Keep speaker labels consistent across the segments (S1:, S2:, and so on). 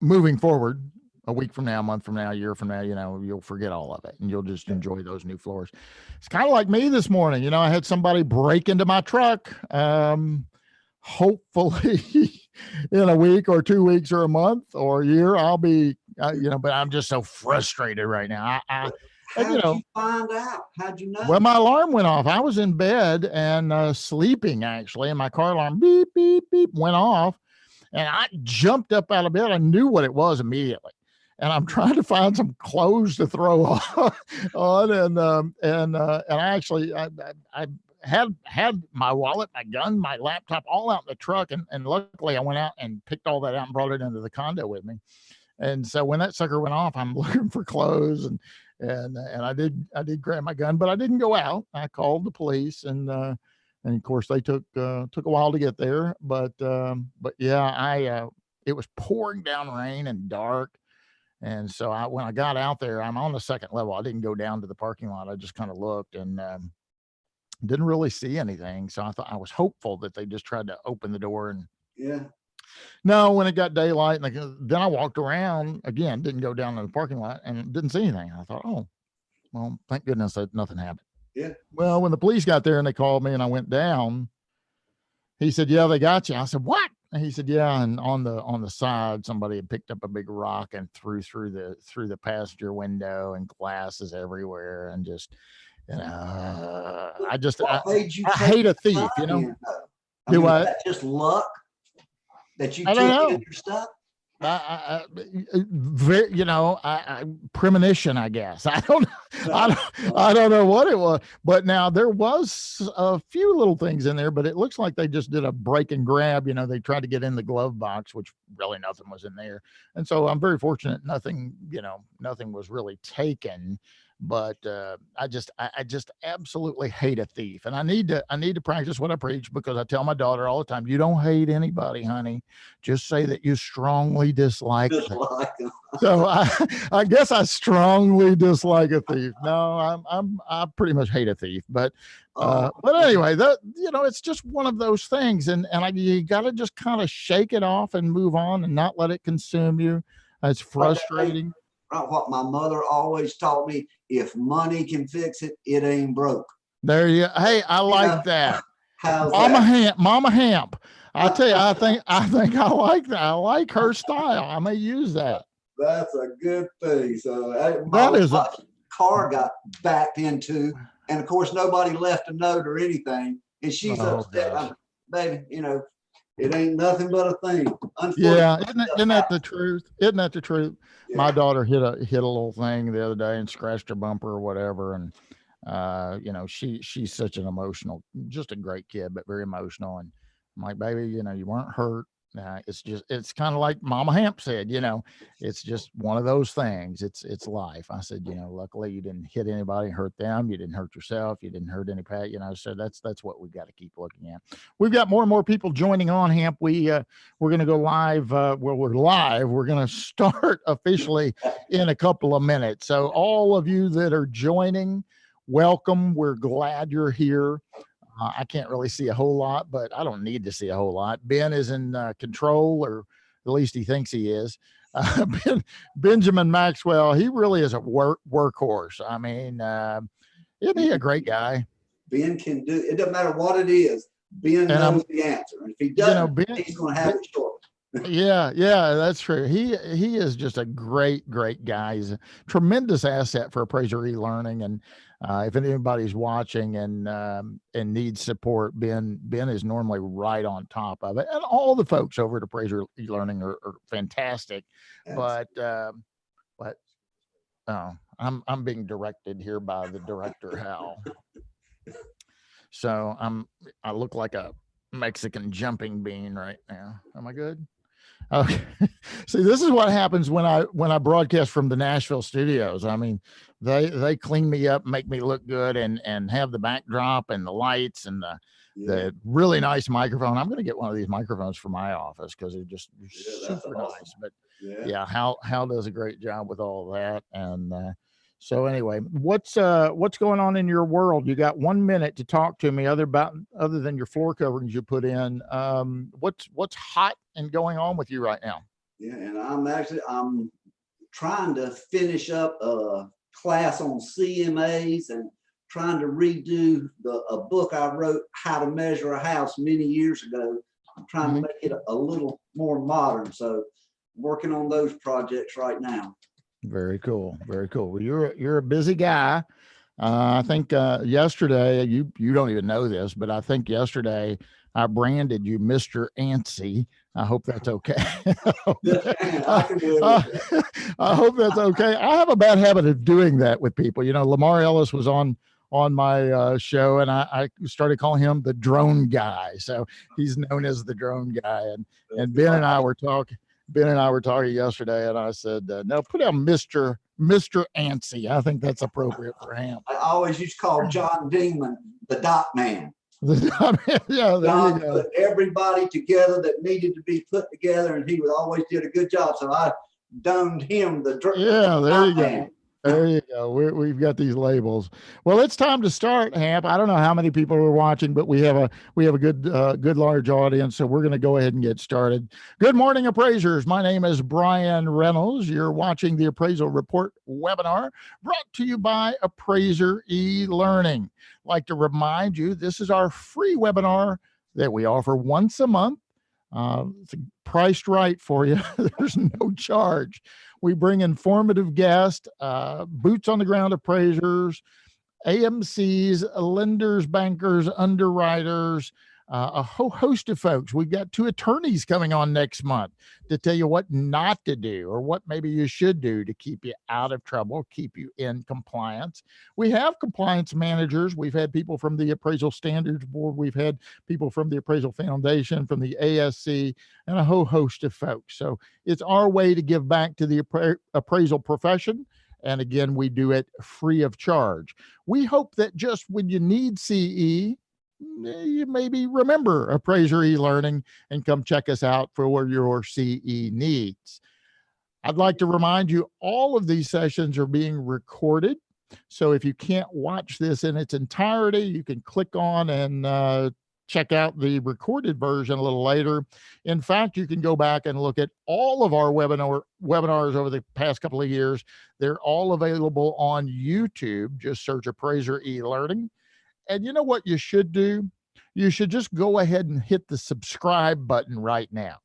S1: moving forward, a week from now, a month from now, a year from now, you'll forget all of it and you'll just enjoy those new floors. It's kind of like me this morning. I had somebody break into my truck. Hopefully in a week or 2 weeks or a month or a year, I'll be, but I'm just so frustrated right now.
S2: How'd you find out? How'd you know?
S1: Well, my alarm went off. I was in bed and sleeping actually, and my car alarm beep, beep, beep went off. And I jumped up out of bed. I knew what it was immediately. And I'm trying to find some clothes to throw on. And I actually, I had my wallet, my gun, my laptop all out in the truck. And luckily I went out and picked all that out and brought it into the condo with me. And so when that sucker went off, I'm looking for clothes and I did grab my gun, but I didn't go out. I called the police and of course they took a while to get there, but yeah, it was pouring down rain and dark. And so when I got out there, I'm on the second level. I didn't go down to the parking lot. I just kind of looked and didn't really see anything. So I was hopeful that they just tried to open the door and no, when it got daylight, then I walked around again, didn't go down to the parking lot and didn't see anything. I thought, oh, well, thank goodness that nothing happened.
S2: Yeah.
S1: Well, when the police got there and they called me and I went down, he said, yeah, they got you. I said, what? And he said, yeah. And on the side, somebody had picked up a big rock and threw through the passenger window and glasses everywhere. And just, I hate a thief,
S2: Do what? That just luck that you took your stuff?
S1: Premonition, I guess. I don't know what it was, but now there was a few little things in there, but it looks like they just did a break and grab. They tried to get in the glove box, which really nothing was in there. And so I'm very fortunate. Nothing was really taken, but I just absolutely hate a thief. And I need to practice what I preach, because I tell my daughter all the time, you don't hate anybody, honey. Just say that you strongly dislike them. So I guess I strongly dislike a thief. No, I pretty much hate a thief, but anyway, it's just one of those things. And you got to just kind of shake it off and move on and not let it consume you. It's frustrating.
S2: What my mother always taught me: if money can fix it, it ain't broke.
S1: There you. Hey, I like that. Mama Hamp. I tell you, I think I like that. I like her style. I may use that.
S2: That's a good thing. So that car got backed into, and of course nobody left a note or anything, and she's upset. Baby, it ain't nothing but a thing.
S1: Yeah, isn't that the truth? Isn't that the truth? Yeah. My daughter hit a little thing the other day and scratched her bumper or whatever, and she's such an emotional, just a great kid, but very emotional. And I'm like, baby, you weren't hurt. It's kind of like Mama Hamp said, it's just one of those things. It's life. I said, luckily you didn't hit anybody, hurt them. You didn't hurt yourself. You didn't hurt anybody, so that's what we've got to keep looking at. We've got more and more people joining on, Hamp. We're going to go live. We're live. We're going to start officially in a couple of minutes. So all of you that are joining, welcome. We're glad you're here. I can't really see a whole lot, but I don't need to see a whole lot. Ben is in control, or at least he thinks he is. Benjamin Maxwell, he really is a workhorse. I mean, isn't he a great guy?
S2: Ben can do it. Doesn't matter what it is. Ben knows the answer. And if he doesn't, he's going to have it short.
S1: Yeah, that's true. He is just a great guy. He's a tremendous asset for Appraiser eLearning. And if anybody's watching and needs support, Ben is normally right on top of it. And all the folks over at Appraiser eLearning are fantastic. Yes. But I'm being directed here by the director, Hal. So I look like a Mexican jumping bean right now. Am I good? Okay. See, this is what happens when I broadcast from the Nashville studios. I mean, they clean me up, make me look good, and have the backdrop and the lights and the really nice microphone. I'm going to get one of these microphones for my office because they're just super nice. But Hal does a great job with all that. And so anyway, what's going on in your world? You got 1 minute to talk to me other than your floor coverings you put in. What's hot and going on with you right now?
S2: Yeah, and I'm trying to finish up a class on CMAs and trying to redo a book I wrote, How to Measure a House, many years ago. I'm trying to make it a little more modern. So working on those projects right now.
S1: Very cool. Very cool. Well, you're a busy guy. I think yesterday, you don't even know this, but I think yesterday I branded you Mr. ANSI. I hope that's okay.
S2: I can do it.
S1: I hope that's okay. I have a bad habit of doing that with people. You know, Lamar Ellis was on my show, and I started calling him the drone guy. So he's known as the drone guy. And Ben and I were talking. Ben and I were talking yesterday, and I said, no, put down Mr. ANSI. I think that's appropriate for Hamp.
S2: I always used to call John Dingman the dot man.
S1: Yeah,
S2: John put everybody together that needed to be put together, and he always did a good job. So I domed him the
S1: there you
S2: man.
S1: go. There you go. We've got these labels. Well, it's time to start, Hamp. I don't know how many people are watching, but we have a good large audience, so we're going to go ahead and get started. Good morning, appraisers. My name is Bryan Reynolds. You're watching the Appraisal Report Webinar, brought to you by Appraiser eLearning. I'd like to remind you, this is our free webinar that we offer once a month. It's priced right for you. There's no charge. We bring informative guests, boots on the ground appraisers, AMCs, lenders, bankers, underwriters, a whole host of folks. We've got 2 attorneys coming on next month to tell you what not to do or what maybe you should do to keep you out of trouble, keep you in compliance. We have compliance managers. We've had people from the Appraisal Standards Board. We've had people from the Appraisal Foundation, from the ASC, and a whole host of folks. So it's our way to give back to the appraisal profession. And again, we do it free of charge. We hope that just when you need CE, you maybe remember Appraiser eLearning and come check us out for your CE needs. I'd like to remind you, all of these sessions are being recorded. So if you can't watch this in its entirety, you can click on and check out the recorded version a little later. In fact, you can go back and look at all of our webinars over the past couple of years. They're all available on YouTube. Just search Appraiser eLearning. And you know what you should do? You should just go ahead and hit the subscribe button right now.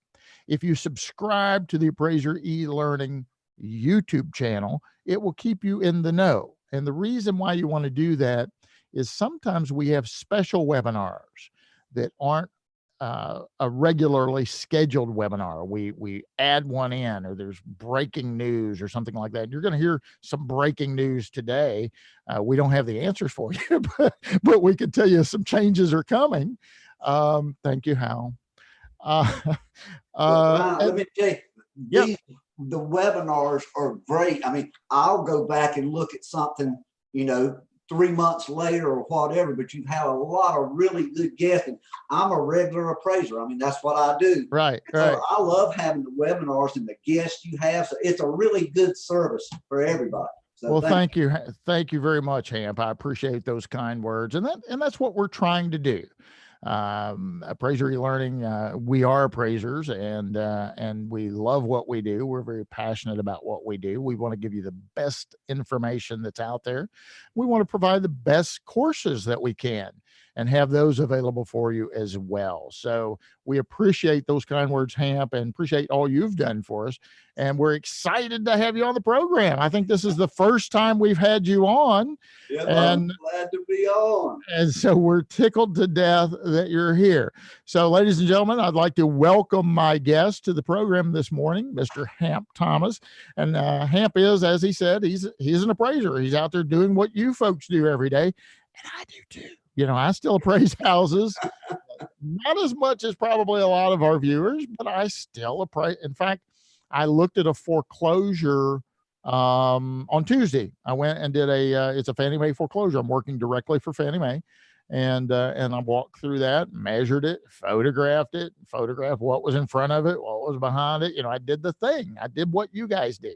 S1: If you subscribe to the Appraiser eLearning YouTube channel, it will keep you in the know. And the reason why you want to do that is sometimes we have special webinars that aren't a regularly scheduled webinar. We add one in, or there's breaking news or something like that. You're going to hear some breaking news today. We don't have the answers for you, but we can tell you some changes are coming. Thank you, Hal.
S2: Let me tell you, the webinars are great. I mean, I'll go back and look at something, 3 months later or whatever, but you have a lot of really good guests. And I'm a regular appraiser. I mean, that's what I do.
S1: Right.
S2: So I love having the webinars and the guests you have. So it's a really good service for everybody. So
S1: well, thank you. Thank you very much, Hamp. I appreciate those kind words. And that's what we're trying to do. Appraiser eLearning, we are appraisers, and we love what we do. We're very passionate about what we do. We want to give you the best information that's out there. We want to provide the best courses that we can and have those available for you as well. So we appreciate those kind words, Hamp, and appreciate all you've done for us. And we're excited to have you on the program. I think this is the first time we've had you on.
S2: Yep, I'm glad to be on.
S1: And so we're tickled to death that you're here. So, ladies and gentlemen, I'd like to welcome my guest to the program this morning, Mr. Hamp Thomas. And Hamp is, as he said, he's an appraiser. He's out there doing what you folks do every day. And I do too. I still appraise houses, not as much as probably a lot of our viewers, but I still appraise. In fact, I looked at a foreclosure on Tuesday. I went and did it's a Fannie Mae foreclosure. I'm working directly for Fannie Mae, and I walked through that, measured it, photographed what was in front of it, what was behind it. I did the thing. I did what you guys do,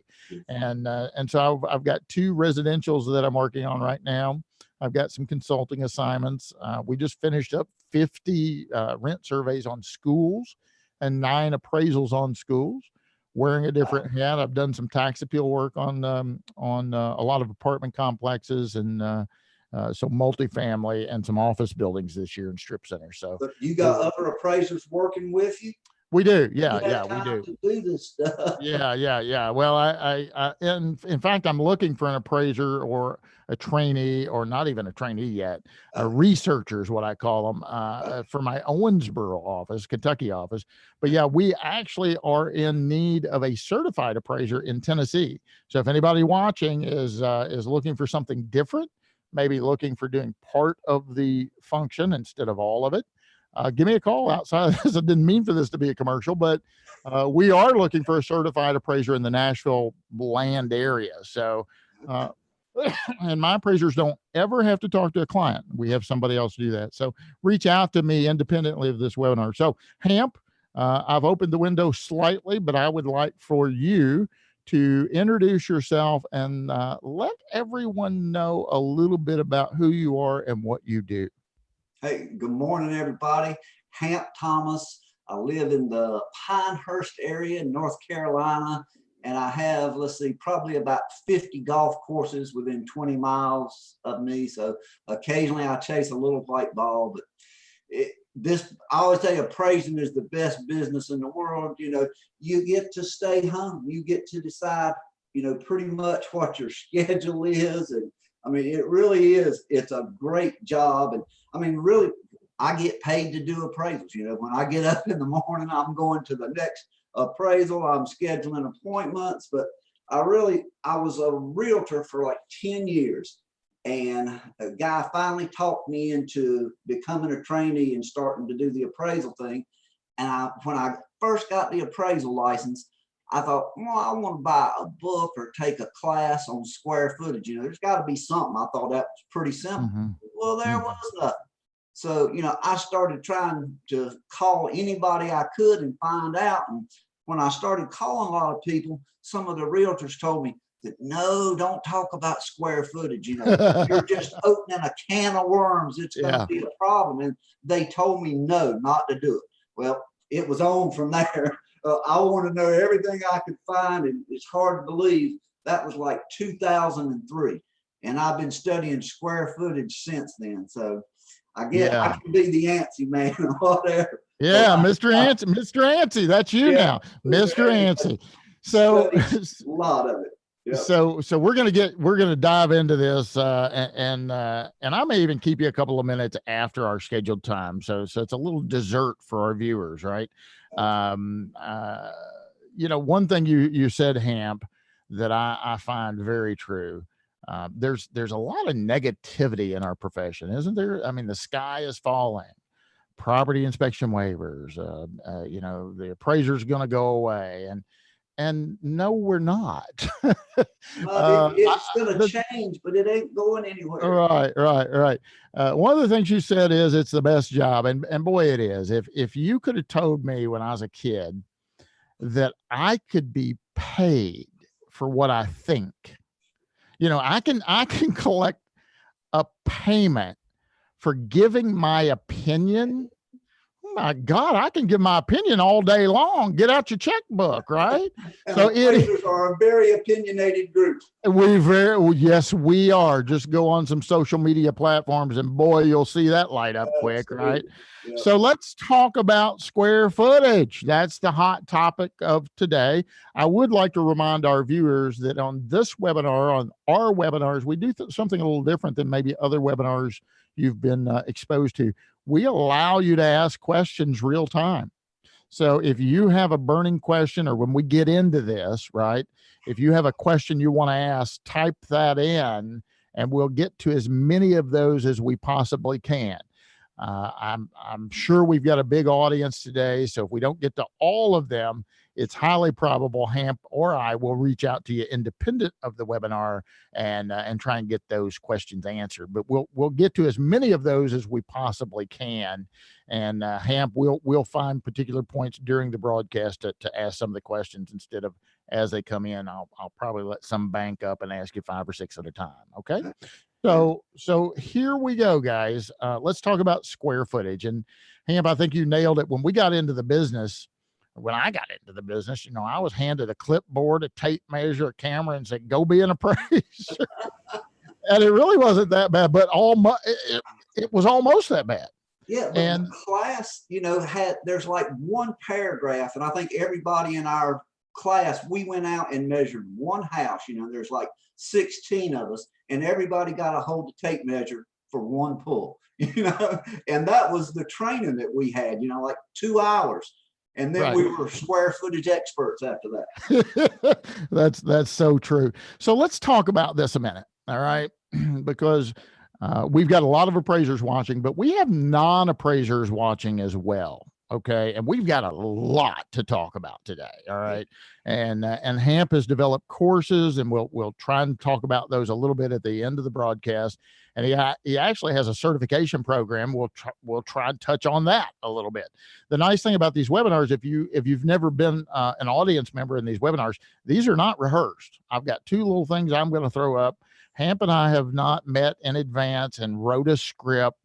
S1: and so I've got 2 residentials that I'm working on right now. I've got some consulting assignments. We just finished up 50 rent surveys on schools and 9 appraisals on schools. wearing a different hat. I've done some tax appeal work on a lot of apartment complexes and so multifamily and some office buildings this year in strip centers. So
S2: but you got other appraisers working with you?
S1: We do. Yeah, we do.
S2: To do this stuff.
S1: Yeah. Well, in fact, I'm looking for an appraiser or a trainee, or not even a trainee yet. A researcher is what I call them, for my Owensboro office, Kentucky office. But yeah, we actually are in need of a certified appraiser in Tennessee. So if anybody watching is looking for something different, maybe looking for doing part of the function instead of all of it, give me a call outside of this. I didn't mean for this to be a commercial, but we are looking for a certified appraiser in the Nashville land area. So, and my appraisers don't ever have to talk to a client. We have somebody else do that. So reach out to me independently of this webinar. So Hamp, I've opened the window slightly, but I would like for you to introduce yourself and let everyone know a little bit about who you are and what you do.
S2: Hey, good morning, everybody. Hamp Thomas. I live in the Pinehurst area in North Carolina, and I have, probably about 50 golf courses within 20 miles of me. So occasionally I chase a little white ball, but I always say appraising is the best business in the world. You know, you get to stay home. You get to decide, pretty much what your schedule is. And I mean, it really is. It's a great job. And I mean, really, I get paid to do appraisals. When I get up in the morning, I'm going to the next appraisal. I'm scheduling appointments. But I was a realtor for like 10 years. And a guy finally talked me into becoming a trainee and starting to do the appraisal thing. And when I first got the appraisal license, I thought, well, I want to buy a book or take a class on square footage. There's got to be something. I thought that was pretty simple. Mm-hmm. Well, there was nothing. So, I started trying to call anybody I could and find out. And when I started calling a lot of people, some of the realtors told me that, no, don't talk about square footage. You're just opening a can of worms. It's going to be a problem. And they told me no, not to do it. Well, it was on from there. I want to know everything I could find, and it's hard to believe that was like 2003, and I've been studying square footage since then. So I guess I can be the ANSI man or whatever.
S1: Yeah, Mr. ANSI, that's you now, Mr. ANSI. So
S2: a lot of it. Yep.
S1: So we're gonna dive into this, and I may even keep you a couple of minutes after our scheduled time. So it's a little dessert for our viewers, right? One thing you said, Hamp, that I find very true. There's a lot of negativity in our profession, isn't there? I mean, the sky is falling. Property inspection waivers. The appraiser's going to go away, and no, we're not.
S2: It's going to change, but it ain't going anywhere.
S1: Right. One of the things you said is it's the best job. And boy, it is. If you could have told me when I was a kid that I could be paid for what I think, I can collect a payment for giving my opinion. My God, I can give my opinion all day long. Get out your checkbook, right?
S2: So appraisers are a very opinionated group.
S1: Yes, we are. Just go on some social media platforms, and boy, you'll see that light up quick, right? Yep. So let's talk about square footage. That's the hot topic of today. I would like to remind our viewers that on this webinar, on our webinars, we do something a little different than maybe other webinars you've been exposed to. We allow you to ask questions real time. So if you have a burning question, or when we get into this, right, if you have a question you want to ask, type that in and we'll get to as many of those as we possibly can. I'm sure we've got a big audience today. So if we don't get to all of them, it's highly probable Hamp or I will reach out to you independent of the webinar and try and get those questions answered. But we'll get to as many of those as we possibly can. And Hamp, we'll find particular points during the broadcast to ask some of the questions instead of as they come in. I'll probably let some bank up and ask you 5 or 6 at a time. Okay. So here we go, guys. Let's talk about square footage. And Hamp, I think you nailed it. When we got into the business, when I got into the business, you know, I was handed a clipboard, a tape measure, a camera, and said, "Go be an appraiser." And it really wasn't that bad, but it was almost that bad.
S2: Yeah, but and the class, you know, there's like one paragraph, and I think everybody in our class, we went out and measured one house. You know, there's like 16 of us, and everybody got to hold the tape measure for one pull. You know, and that was the training that we had. You know, like 2 hours. And then we were square footage experts after that.
S1: That's so true. So let's talk about this a minute. All right. Because we've got a lot of appraisers watching, but we have non-appraisers watching as well. Okay. And we've got a lot to talk about today. All right. And Hamp has developed courses, and we'll try and talk about those a little bit at the end of the broadcast. And he actually has a certification program. We'll try and touch on that a little bit. The nice thing about these webinars, if you've never been an audience member in these webinars, these are not rehearsed. I've got 2 little things I'm going to throw up. Hamp and I have not met in advance and wrote a script.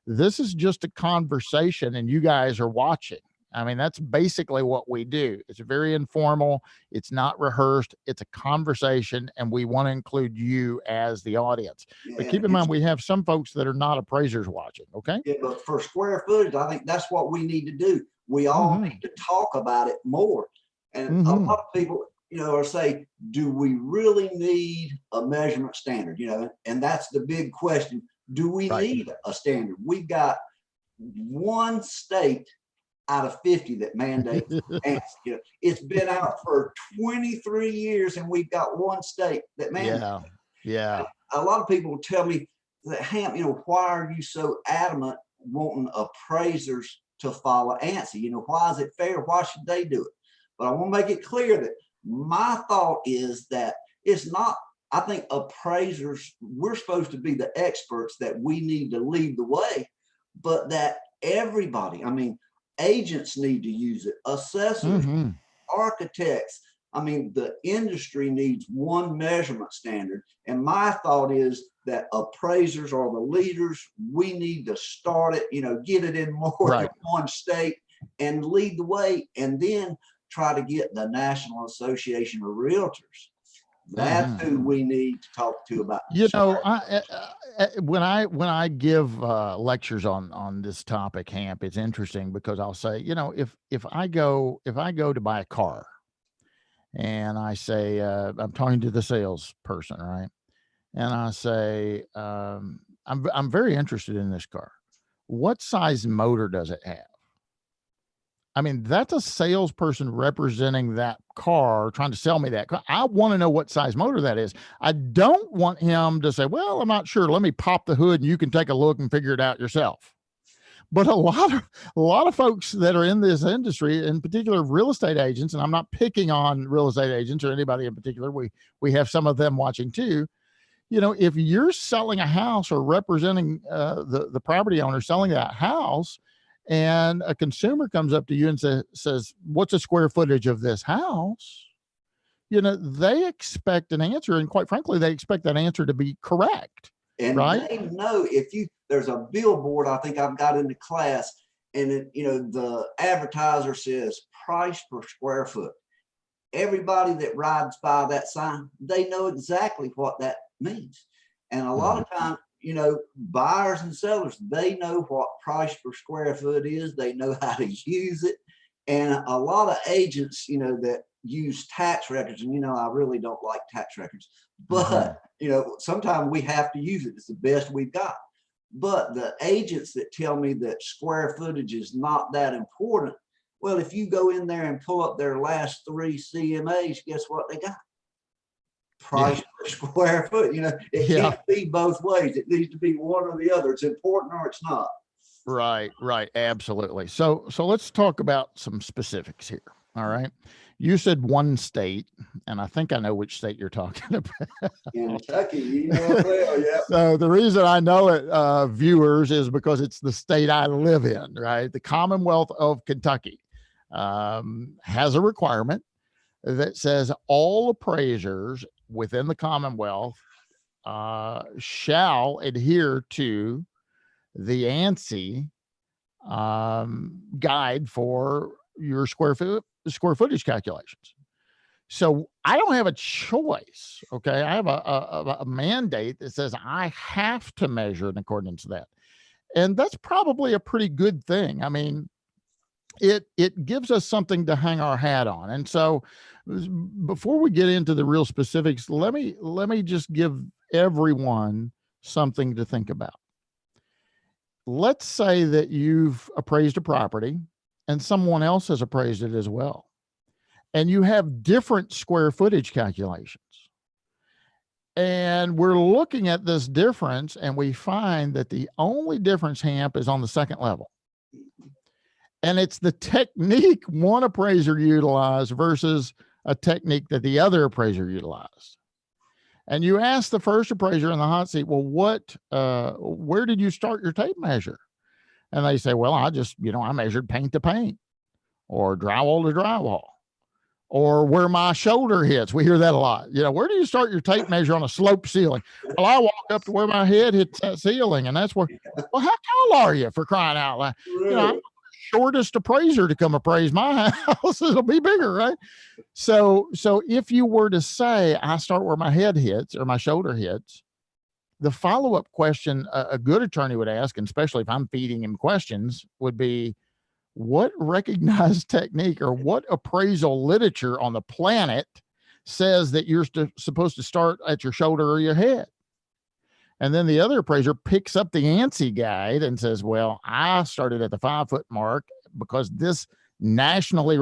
S1: This is just a conversation, and you guys are watching. I mean, that's basically what we do. It's very informal. It's not rehearsed. It's a conversation, and we want to include you as the audience. Yeah, but keep in mind, we have some folks that are not appraisers watching, okay?
S2: Yeah, but for square footage, I think that's what we need to do. We all need to talk about it more. And a lot of people, you know, or say, do we really need a measurement standard? You know, and that's the big question. Do we need a standard? We've got one state out of 50 that mandates ANSI. You know, it's been out for 23 years, and we've got one state that mandates.
S1: Yeah.
S2: A lot of people tell me that, Hamp, you know, why are you so adamant wanting appraisers to follow ANSI? You know, why is it fair? Why should they do it? But I want to make it clear that my thought is that it's not. I think appraisers, we're supposed to be the experts, that we need to lead the way, but that everybody, I mean, agents need to use it, assessors, architects. I mean, the industry needs one measurement standard. And my thought is that appraisers are the leaders. We need to start it, you know, get it in more than one state and lead the way, and then try to get the National Association of Realtors. That's who we need to talk to about.
S1: You know, when I give lectures on this topic, Hamp, it's interesting because I'll say, you know, if I go to buy a car, and I say, I'm talking to the salesperson, right? And I say, I'm very interested in this car. What size motor does it have? I mean, that's a salesperson representing that car, trying to sell me that car. I want to know what size motor that is. I don't want him to say, well, I'm not sure. Let me pop the hood and you can take a look and figure it out yourself. But a lot of folks that are in this industry, in particular real estate agents, and I'm not picking on real estate agents or anybody in particular, we have some of them watching too. You know, if you're selling a house or representing the property owner selling that house, and a consumer comes up to you and says, what's the square footage of this house? You know, they expect an answer. And quite frankly, they expect that answer to be correct.
S2: And they know there's a billboard I think I've got in the class, and it, you know, the advertiser says price per square foot. Everybody that rides by that sign, they know exactly what that means. And a lot of times, you know, buyers and sellers, they know what price per square foot is. They know how to use it. And a lot of agents, you know, that use tax records, and, you know, I really don't like tax records, but, you know, sometimes we have to use it. It's the best we've got. But the agents that tell me that square footage is not that important, well, if you go in there and pull up their last 3 CMAs, guess what they got? Price per square foot. You know, it can't be both ways. It needs to be one or the other. It's important or it's not.
S1: Right. Absolutely. So let's talk about some specifics here. All right. You said one state, and I think I know which state you're talking about.
S2: Kentucky, you know well, yeah.
S1: So the reason I know it, viewers, is because it's the state I live in, right? The Commonwealth of Kentucky has a requirement that says all appraisers within the Commonwealth shall adhere to the ANSI guide for your square square footage calculations. So I don't have a choice. Okay. I have a mandate that says I have to measure in accordance to that. And that's probably a pretty good thing. I mean, it gives us something to hang our hat on. And so before we get into the real specifics, let me just give everyone something to think about. Let's say that you've appraised a property and someone else has appraised it as well, and you have different square footage calculations. And we're looking at this difference, and we find that the only difference, Hamp, is on the second level. And it's the technique one appraiser utilized versus a technique that the other appraiser utilized. And you ask the first appraiser in the hot seat, well, where did you start your tape measure? And they say, well, I measured paint to paint, or drywall to drywall, or where my shoulder hits. We hear that a lot. Where do you start your tape measure on a sloped ceiling? Well, I walk up to where my head hits that ceiling, and that's where. Well, how tall are you, for crying out loud?
S2: Really?
S1: I'm the shortest appraiser to come appraise my house. It'll be bigger, right? So if you were to say, I start where my head hits or my shoulder hits, the follow-up question a good attorney would ask, and especially if I'm feeding him questions, would be, what recognized technique or what appraisal literature on the planet says that you're supposed to start at your shoulder or your head? And then the other appraiser picks up the ANSI guide and says, well, I started at the 5-foot mark because this nationally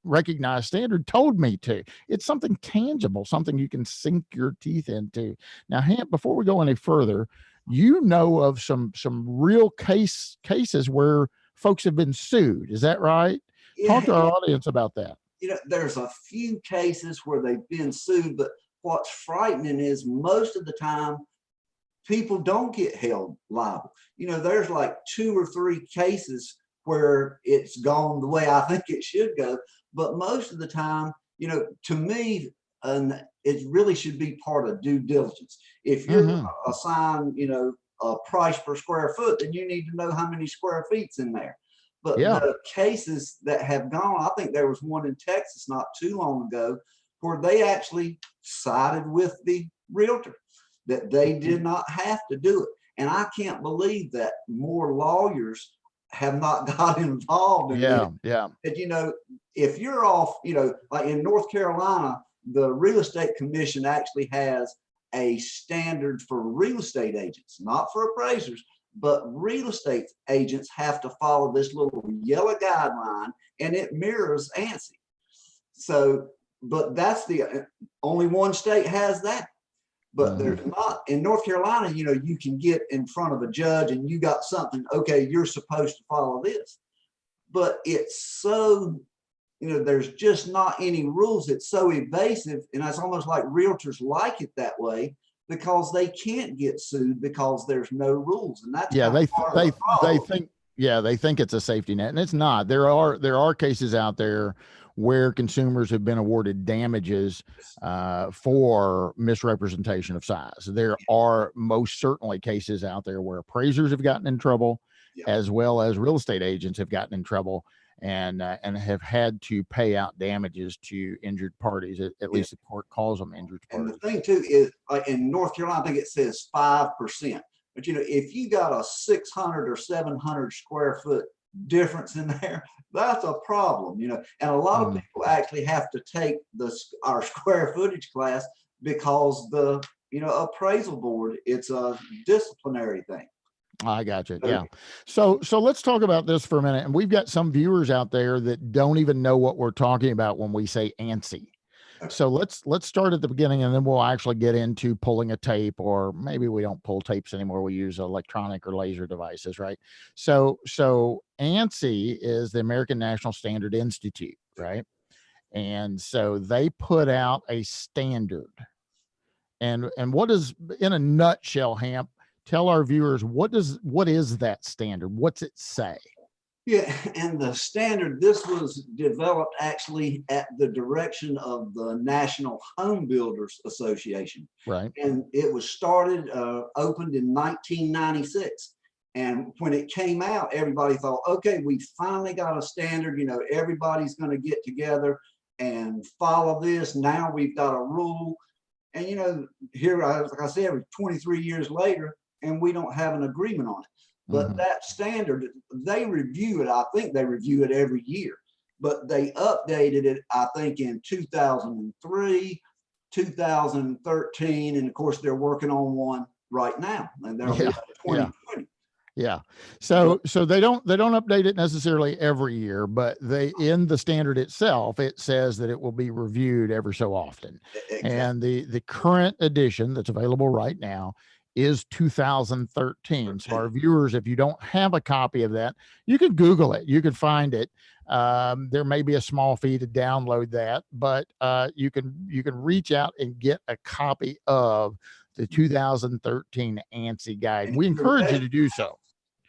S1: recognized standard told me to. It's something tangible, something you can sink your teeth into. Now, Hamp, before we go any further, of some real cases where folks have been sued. Is that right?
S2: Yeah.
S1: Talk to our audience about that.
S2: There's a few cases where they've been sued, but what's frightening is most of the time people don't get held liable. There's like 2 or 3 cases where it's gone the way I think it should go, but most of the time, to me, it really should be part of due diligence. If you're assigned, a price per square foot, then you need to know how many square feet's in there. But the cases that have gone, I think there was one in Texas not too long ago where they actually sided with the realtor, that they did not have to do it. And I can't believe that more lawyers have not got involved in it.
S1: Yeah.
S2: That, if you're off, like in North Carolina, the Real Estate Commission actually has a standard for real estate agents, not for appraisers, but real estate agents have to follow this little yellow guideline, and it mirrors ANSI. So, but that's the only one state has that. But there's not in North Carolina. You can get in front of a judge and you got something. Okay, you're supposed to follow this, but it's so. There's just not any rules. It's so evasive, and it's almost like realtors like it that way because they can't get sued because there's no rules, and that's
S1: they think it's a safety net, and it's not. There are cases out there where consumers have been awarded damages for misrepresentation of size. There are most certainly cases out there where appraisers have gotten in trouble, as well as real estate agents have gotten in trouble and have had to pay out damages to injured parties. At least the court calls them injured parties.
S2: And the thing too is, like in North Carolina, I think it says 5%. But if you got a 600 or 700 square foot difference in there, that's a problem. And a lot of people actually have to take our square footage class because the appraisal board, it's a disciplinary thing.
S1: I got you. Yeah. So let's talk about this for a minute. And we've got some viewers out there that don't even know what we're talking about when we say ANSI. So let's start at the beginning, and then we'll actually get into pulling a tape, or maybe we don't pull tapes anymore. We use electronic or laser devices, right? So ANSI is the American National Standard Institute, right? And so they put out a standard. And what is, in a nutshell, Hamp, tell our viewers, what is that standard? What's it say?
S2: Yeah, and the standard, this was developed actually at the direction of the National Home Builders Association.
S1: Right.
S2: And it was started, opened in 1996. And when it came out, everybody thought, okay, we finally got a standard, you know, everybody's going to get together and follow this. Now we've got a rule. And, you know, here, like I said, 23 years later, and we don't have an agreement on it. But that standard, they review it. I think they review it every year. But they updated it, I think, in 2003, 2013. And, of course, they're working on one right now. And they're 2020.
S1: Yeah. So they don't update it necessarily every year, but in the standard itself, it says that it will be reviewed every so often. Exactly. And the current edition that's available right now is 2013. So our viewers, if you don't have a copy of that, you can Google it. You can find it. There may be a small fee to download that, but you can reach out and get a copy of the 2013 ANSI guide. We encourage you to do so.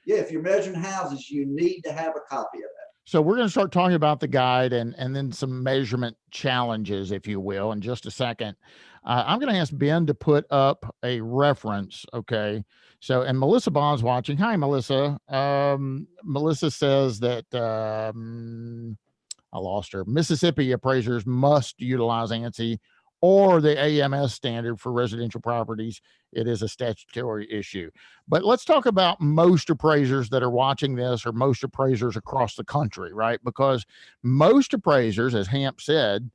S2: Yeah, if you're measuring houses, you need to have a copy of that.
S1: So we're going to start talking about the guide and then some measurement challenges, if you will, in just a second. I'm going to ask Ben to put up a reference, okay? So, and Melissa Bond's watching. Hi, Melissa. Melissa says that, I lost her. Mississippi appraisers must utilize ANSI or the AMS standard for residential properties. It is a statutory issue. But let's talk about most appraisers that are watching this, or most appraisers across the country, right? Because most appraisers, as Hamp said,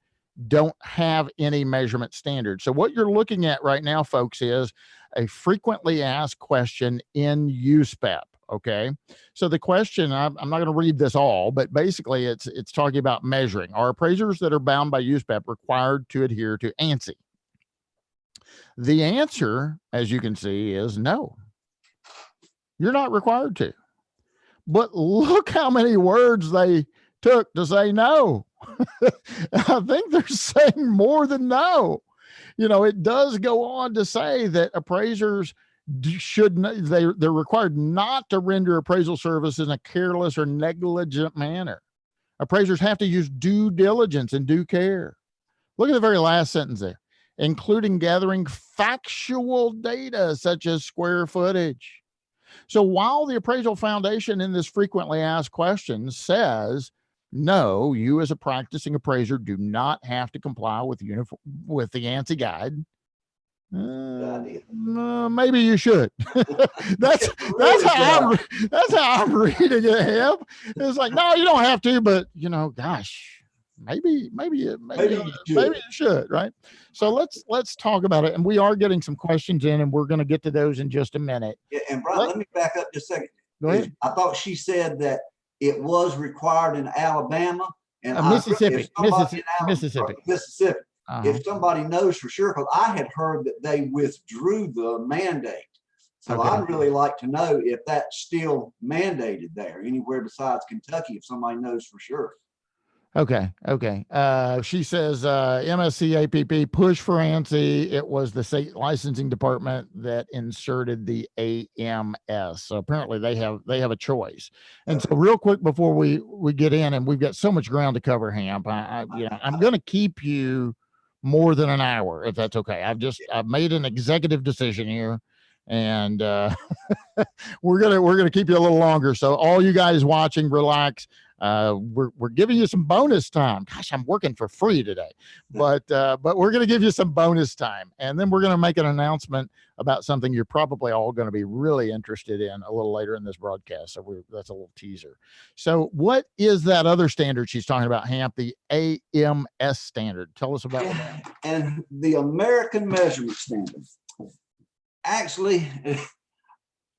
S1: don't have any measurement standard. So what you're looking at right now, folks, is a frequently asked question in USPEP. Okay. So the question, I'm not going to read this all, but basically it's talking about measuring. Are appraisers that are bound by USPEP required to adhere to ANSI? The answer, as you can see, is no. You're not required to. But look how many words they took to say no. I think they're saying more than no. You know, it does go on to say that appraisers they're required not to render appraisal service in a careless or negligent manner. Appraisers have to use due diligence and due care. Look at the very last sentence there, including gathering factual data such as square footage. So while the Appraisal Foundation in this frequently asked questions says, no, you as a practicing appraiser do not have to comply with the ANSI guide, maybe you should. that's how I'm reading it. It's like, no, you don't have to, but you know, gosh, maybe you should, right? So let's talk about it. And we are getting some questions in, and we're going to get to those in just a minute.
S2: Yeah, and Bryan, let me back up just a second.
S1: Go ahead.
S2: I thought she said that it was required in Alabama and
S1: Mississippi.
S2: If somebody knows for sure, because I had heard that they withdrew the mandate. So I'd really like to know if that's still mandated there anywhere besides Kentucky, if somebody knows for sure.
S1: Okay. She says MSC APP push for ANSI. It was the state licensing department that inserted the AMS. So apparently they have a choice. And so real quick before we get in, and we've got so much ground to cover, Hamp, I'm going to keep you more than an hour, if that's okay. I've made an executive decision here, and we're gonna keep you a little longer. So all you guys watching, relax. We're giving you some bonus time. Gosh, I'm working for free today, but we're going to give you some bonus time, and then we're going to make an announcement about something you're probably all going to be really interested in a little later in this broadcast. So that's a little teaser. So what is that other standard she's talking about, Hamp? The AMS standard. Tell us about that.
S2: And the American Measurement Standard. Actually,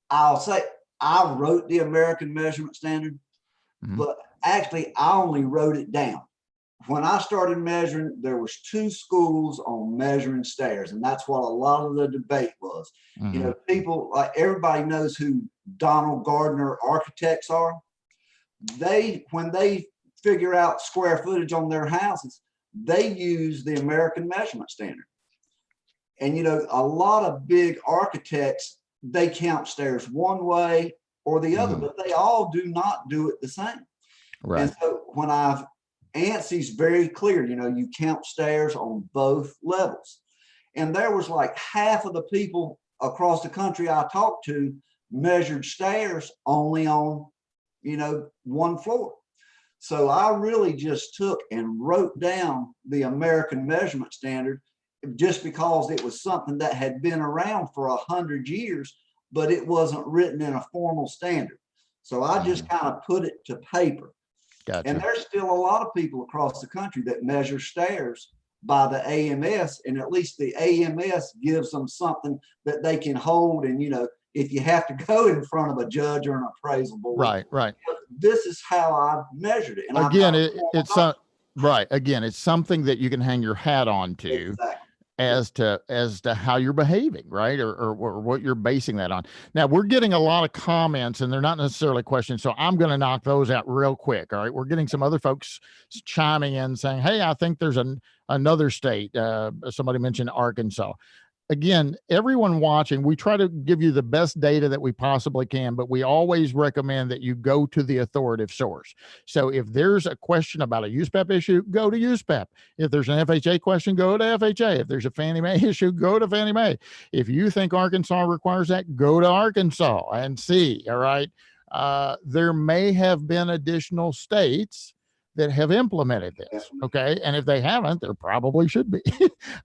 S2: I'll say I wrote the American Measurement Standard. But actually, I only wrote it down. When I started measuring, there was 2 schools on measuring stairs, and that's what a lot of the debate was. You know, people, like everybody knows who Donald Gardner architects are. When they figure out square footage on their houses, they use the American Measurement Standard. And you know, a lot of big architects, they count stairs one way or the other, but they all do not do it the same.
S1: Right.
S2: And so when ANSI's very clear, you know, you count stairs on both levels. And there was like half of the people across the country I talked to measured stairs only on, one floor. So I really just took and wrote down the American measurement standard just because it was something that had been around for 100 years, but it wasn't written in a formal standard. So I just kind of put it to paper.
S1: Gotcha.
S2: And there's still a lot of people across the country that measure stairs by the AMS, and at least the AMS gives them something that they can hold. And, if you have to go in front of a judge or an appraisal board,
S1: right.
S2: This is how I measured it. And
S1: again, it's something that you can hang your hat on to.
S2: Exactly.
S1: As to how you're behaving, right? Or what you're basing that on. Now, we're getting a lot of comments, and they're not necessarily questions, so I'm going to knock those out real quick. All right. We're getting some other folks chiming in saying, hey, I think there's another state. Somebody mentioned Arkansas. Again, everyone watching, we try to give you the best data that we possibly can, but we always recommend that you go to the authoritative source. So if there's a question about a USPAP issue, go to USPAP. If there's an FHA question, go to FHA. If there's a Fannie Mae issue, go to Fannie Mae. If you think Arkansas requires that, go to Arkansas and see. All right. There may have been additional states that have implemented this. Okay. And if they haven't, there probably should be.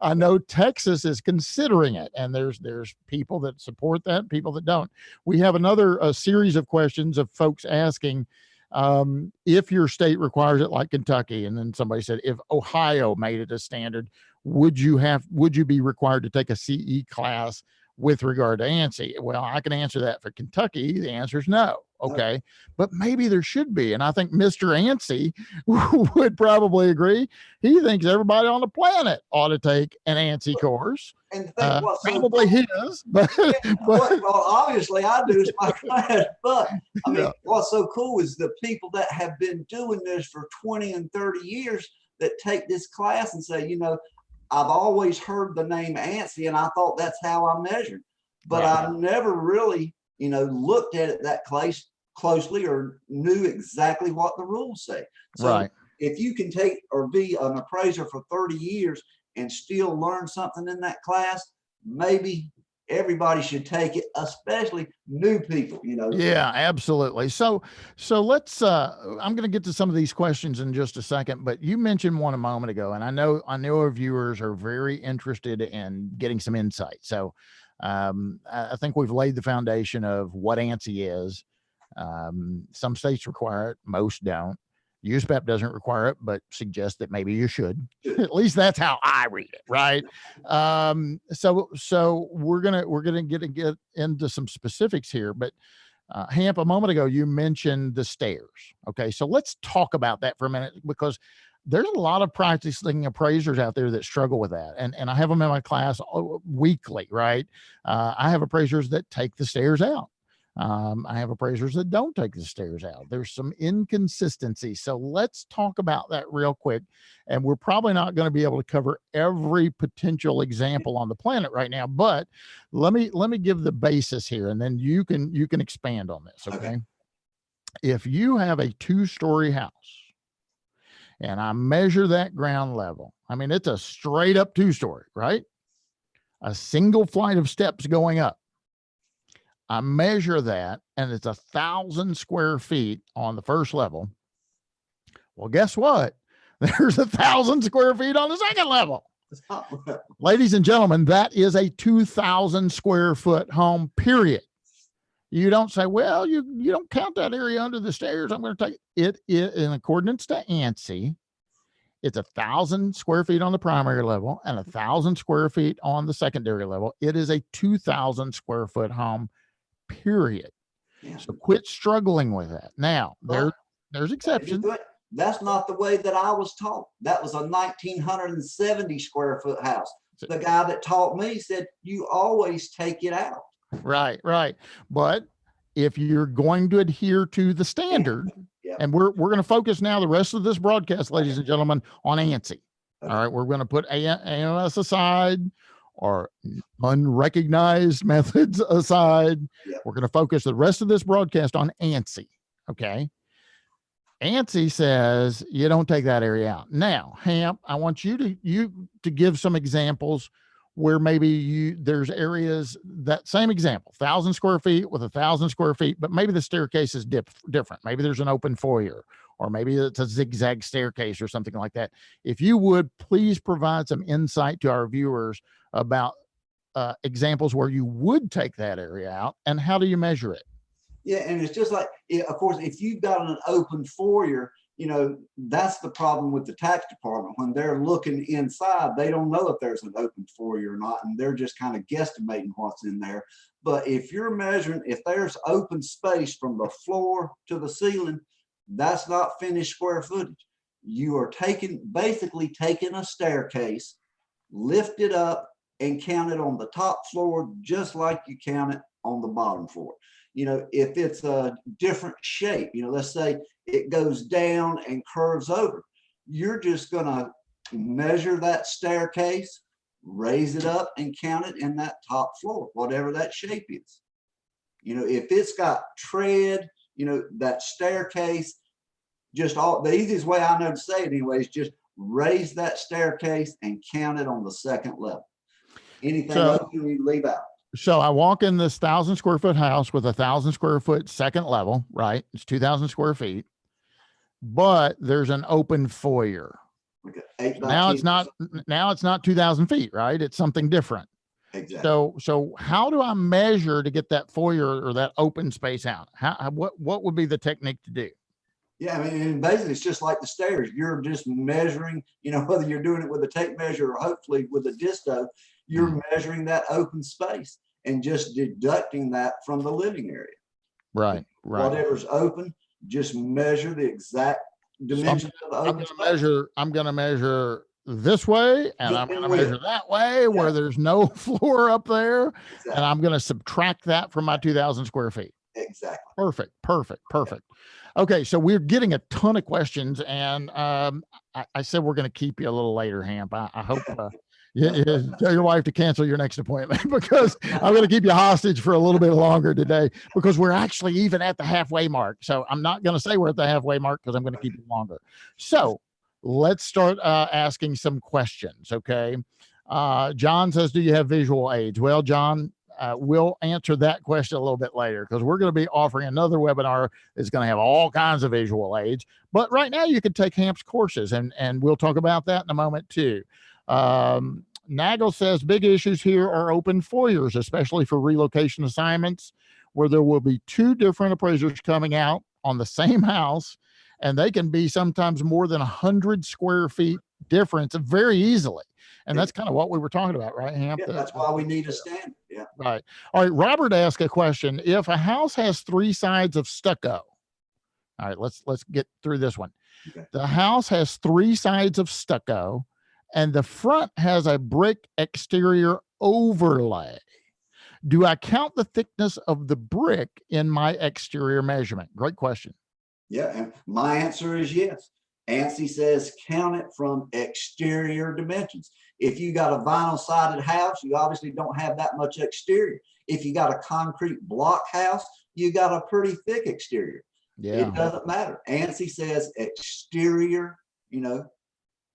S1: I know Texas is considering it, and there's people that support that, people that don't. We have another series of questions of folks asking if your state requires it, like Kentucky. And then somebody said, if Ohio made it a standard, would you be required to take a CE class with regard to ANSI? Well, I can answer that for Kentucky. The answer is no. Okay. But maybe there should be. And I think Mr. ANSI would probably agree. He thinks everybody on the planet ought to take an ANSI course.
S2: And
S1: probably his, but
S2: obviously I do. It's my class. But I mean, what's so cool is the people that have been doing this for 20 and 30 years that take this class and say, I've always heard the name ANSI, and I thought that's how I measured, but I never really, looked at it that closely or knew exactly what the rules say. So if you can take or be an appraiser for 30 years and still learn something in that class, maybe everybody should take it, especially new people,
S1: Yeah, absolutely. So let's I'm going to get to some of these questions in just a second, but you mentioned one a moment ago, and I know our viewers are very interested in getting some insight. So I think we've laid the foundation of what ANSI is. Some states require it, most don't. USPAP doesn't require it, but suggests that maybe you should. At least that's how I read it, right? So we're gonna get into some specifics here. But Hamp, a moment ago you mentioned the stairs. Okay, so let's talk about that for a minute, because there's a lot of practicing appraisers out there that struggle with that, and I have them in my class weekly, right? I have appraisers that take the stairs out. I have appraisers that don't take the stairs out. There's some inconsistency. So let's talk about that real quick. And we're probably not going to be able to cover every potential example on the planet right now, but let me give the basis here, and then you can expand on this. Okay. If you have a 2-story house and I measure that ground level, I mean, it's a straight up 2-story, right? A single flight of steps going up. I measure that, and it's 1,000 square feet on the first level. Well, guess what? There's 1,000 square feet on the second level. Ladies and gentlemen, that is a 2,000 square foot home, period. You don't say, well, you don't count that area under the stairs. I'm going to take it in accordance to ANSI. It's 1,000 square feet on the primary level and 1,000 square feet on the secondary level. It is a 2,000 square foot home, period. Yeah. So quit struggling with that. Now, there's exceptions.
S2: That's not the way that I was taught. That was a 1,970 square foot house. The guy that taught me said, you always take it out.
S1: Right. But if you're going to adhere to the standard, and we're going to focus now the rest of this broadcast, ladies and gentlemen, on ANSI. All right. We're going to put AMS aside, or unrecognized methods aside. We're going to focus the rest of this broadcast on ANSI. Okay. ANSI says you don't take that area out. Now, Hamp, I want you to give some examples where maybe there's areas, that same example, 1,000 square feet with 1,000 square feet, but maybe the staircase is different. Maybe there's an open foyer, or maybe it's a zigzag staircase or something like that. If you would please provide some insight to our viewers about examples where you would take that area out, and how do you measure it?
S2: Yeah, and it's just like, of course, if you've got an open foyer, you know, that's the problem with the tax department. When they're looking inside, they don't know if there's an open foyer or not, and they're just kind of guesstimating what's in there. But if you're measuring, if there's open space from the floor to the ceiling, that's not finished square footage. You are basically taking a staircase, lift it up, and count it on the top floor just like you count it on the bottom floor. You know, if it's a different shape, you know, let's say it goes down and curves over, you're just going to measure that staircase, raise it up, and count it in that top floor, whatever that shape is. You know, if it's got tread, you know, that staircase, the easiest way I know to say it anyway is just raise that staircase and count it on the second level. Anything else you leave out.
S1: So I walk in this 1,000 square foot house with 1,000 square foot second level, right? It's 2,000 square feet, but there's an open foyer.
S2: Okay.
S1: Now it's not 2,000 feet, right? It's something different.
S2: Exactly.
S1: So how do I measure to get that foyer or that open space out? What would be the technique to do?
S2: Yeah, I mean, and basically it's just like the stairs. You're just measuring, you know, whether you're doing it with a tape measure or hopefully with a disto, you're measuring that open space and just deducting that from the living area.
S1: Right.
S2: Whatever's open, just measure the exact dimensions of the open space.
S1: I'm going to measure this way, and I'm going to measure that way where there's no floor up there. Exactly. And I'm going to subtract that from my 2,000 square feet.
S2: Exactly.
S1: Perfect. Okay, so we're getting a ton of questions, and I said we're going to keep you a little later, Hamp. I hope tell your wife to cancel your next appointment because I'm going to keep you hostage for a little bit longer today because we're actually even at the halfway mark. So I'm not going to say we're at the halfway mark because I'm going to keep you longer. So let's start asking some questions, okay? John says, do you have visual aids? Well, John, we'll answer that question a little bit later because we're going to be offering another webinar that's going to have all kinds of visual aids. But right now you can take Hamp's courses, and we'll talk about that in a moment too. Nagel says big issues here are open foyers, especially for relocation assignments where there will be two different appraisers coming out on the same house, and they can be sometimes more than 100 square feet difference very easily. And that's kind of what we were talking about, right, Hamp?
S2: Yeah, that's why we need a standard. Yeah.
S1: Right. All right. Robert asked a question. If a house has three sides of stucco, all right, let's get through this one. Okay. The house has three sides of stucco, and the front has a brick exterior overlay. Do I count the thickness of the brick in my exterior measurement? Great question.
S2: Yeah, and my answer is yes. ANSI says count it from exterior dimensions. If you got a vinyl sided house, you obviously don't have that much exterior. If you got a concrete block house, you got a pretty thick exterior. Yeah. It doesn't matter. ANSI says exterior, you know,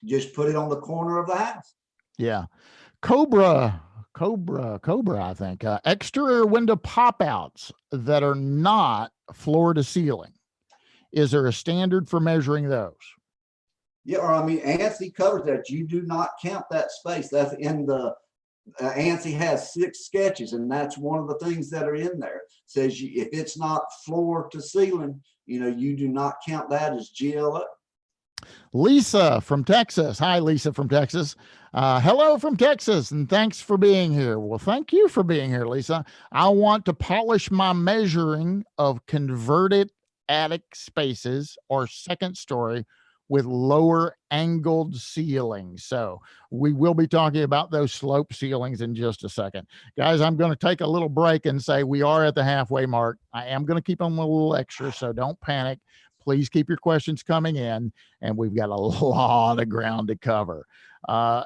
S2: just put it on the corner of the house.
S1: Yeah. Cobra, I think. Exterior window pop-outs that are not floor to ceiling. Is there a standard for measuring those?
S2: Yeah, or I mean, ANSI covers that. You do not count that space. That's in the, ANSI has 6 sketches, and that's one of the things that are in there. It says if it's not floor to ceiling, you know, you do not count that as GLO.
S1: Lisa from Texas. Hi, Lisa from Texas. Hello from Texas, and thanks for being here. Well, thank you for being here, Lisa. I want to polish my measuring of converted attic spaces or second story with lower angled ceilings. So we will be talking about those slope ceilings in just a second. Guys, I'm going to take a little break and say we are at the halfway mark. I am going to keep them a little extra, so don't panic. Please keep your questions coming in, and we've got a lot of ground to cover.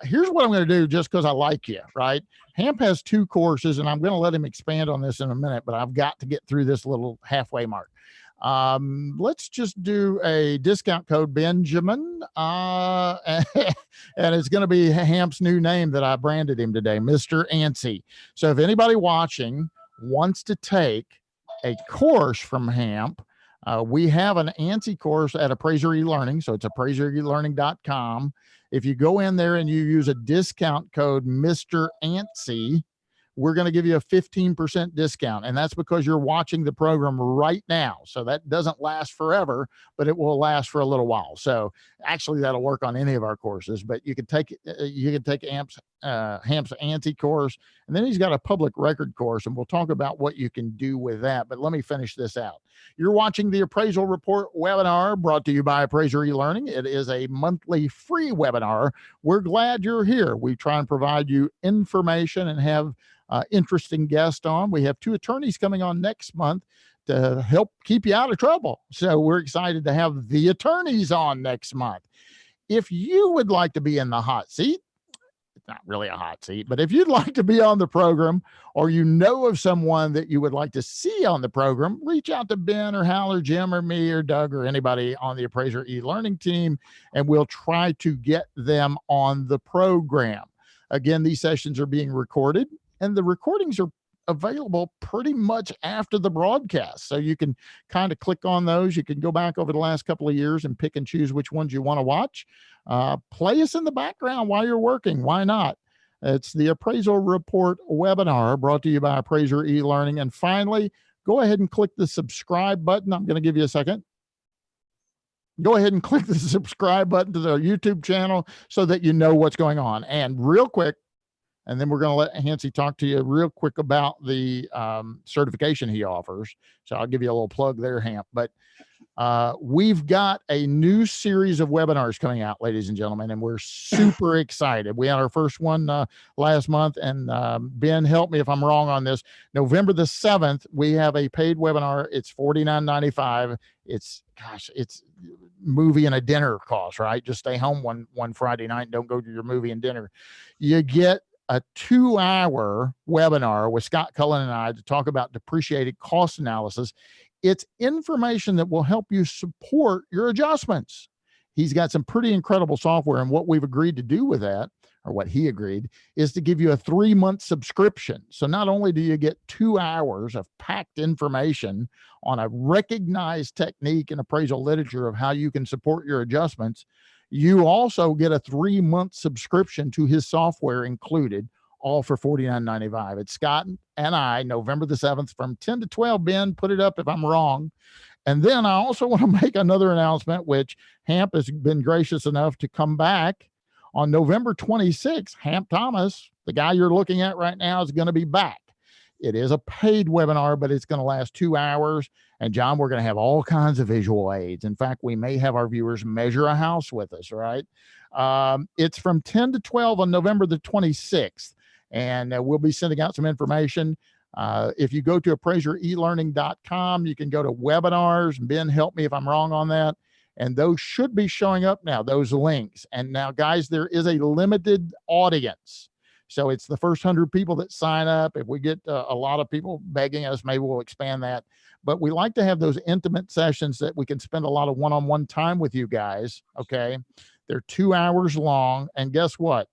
S1: Here's what I'm going to do just because I like you, right? Hamp has 2 courses, and I'm going to let him expand on this in a minute, but I've got to get through this little halfway mark. Let's just do a discount code Benjamin, and it's going to be Hamp's new name that I branded him today, Mr. ANSI. So if anybody watching wants to take a course from Hamp, we have an ANSI course at Appraiser eLearning. So it's appraiserelearning.com. If you go in there and you use a discount code Mr. ANSI, we're going to give you a 15% discount. And that's because you're watching the program right now. So that doesn't last forever, but it will last for a little while. So actually that'll work on any of our courses, but you can take Hamp's ANSI course. And then he's got a public record course, and we'll talk about what you can do with that. But let me finish this out. You're watching the Appraisal Report webinar brought to you by Appraiser eLearning. It is a monthly free webinar. We're glad you're here. We try and provide you information and have interesting guest on. We have 2 attorneys coming on next month to help keep you out of trouble. So we're excited to have the attorneys on next month. If you would like to be in the hot seat, it's not really a hot seat, but if you'd like to be on the program, or you know of someone that you would like to see on the program, reach out to Ben or Hal or Jim or me or Doug or anybody on the Appraiser eLearning team, and we'll try to get them on the program. Again, these sessions are being recorded, and the recordings are available pretty much after the broadcast. So you can kind of click on those. You can go back over the last couple of years and pick and choose which ones you want to watch. Play us in the background while you're working. Why not? It's the Appraisal Report webinar brought to you by Appraiser eLearning. And finally, go ahead and click the subscribe button. I'm going to give you a second. Go ahead and click the subscribe button to the YouTube channel so that you know what's going on. And real quick, and then we're going to let ANSI talk to you real quick about the certification he offers. So I'll give you a little plug there, Hamp. But we've got a new series of webinars coming out, ladies and gentlemen, and we're super excited. We had our first one last month, and Ben, help me if I'm wrong on this. November the 7th, we have a paid webinar. It's $49.95. It's movie and a dinner cost, right? Just stay home one Friday night and don't go to your movie and dinner. You get a 2-hour webinar with Scott Cullen and I to talk about depreciated cost analysis. It's information that will help you support your adjustments. He's got some pretty incredible software, and what we've agreed to do with that, or what he agreed, is to give you a 3-month subscription. So not only do you get 2 hours of packed information on a recognized technique in appraisal literature of how you can support your adjustments, you also get a 3-month subscription to his software included, all for $49.95. It's Scott and I, November the 7th from 10 to 12. Ben, put it up if I'm wrong. And then I also want to make another announcement, which Hamp has been gracious enough to come back on November 26th. Hamp Thomas, the guy you're looking at right now, is going to be back. It is a paid webinar, but it's going to last 2 hours. And John, we're going to have all kinds of visual aids. In fact, we may have our viewers measure a house with us, right? It's from 10 to 12 on November the 26th. And we'll be sending out some information. If you go to appraiserelearning.com, you can go to webinars. Ben, help me if I'm wrong on that. And those should be showing up now, those links. And now, guys, there is a limited audience. So it's the first 100 people that sign up. If we get a lot of people begging us, maybe we'll expand that. But we like to have those intimate sessions that we can spend a lot of one-on-one time with you guys, okay? They're 2 hours long. And guess what?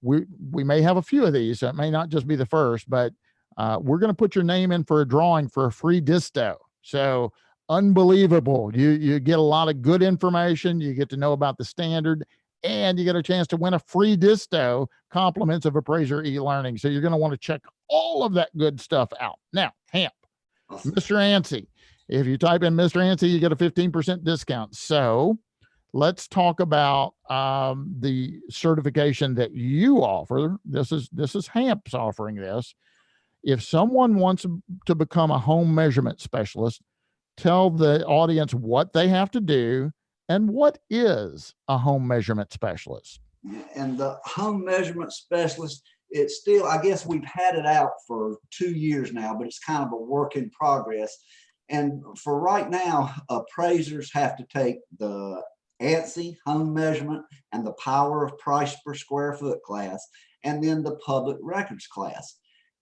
S1: We may have a few of these, so it may not just be the first, but we're going to put your name in for a drawing for a free disto. So unbelievable. You get a lot of good information. You get to know about the standard, and you get a chance to win a free disto, compliments of Appraiser eLearning. So you're going to want to check all of that good stuff out. Now, Hamp, awesome. Mr. ANSI. If you type in Mr. ANSI, you get a 15% discount. So let's talk about the certification that you offer. This is Hamp's offering this. If someone wants to become a home measurement specialist, tell the audience what they have to do and what is a home measurement specialist.
S2: And the home measurement specialist, it's still, I guess we've had it out for 2 years now, but it's kind of a work in progress. And for right now, appraisers have to take the ANSI home measurement and the power of price per square foot class, and then the public records class.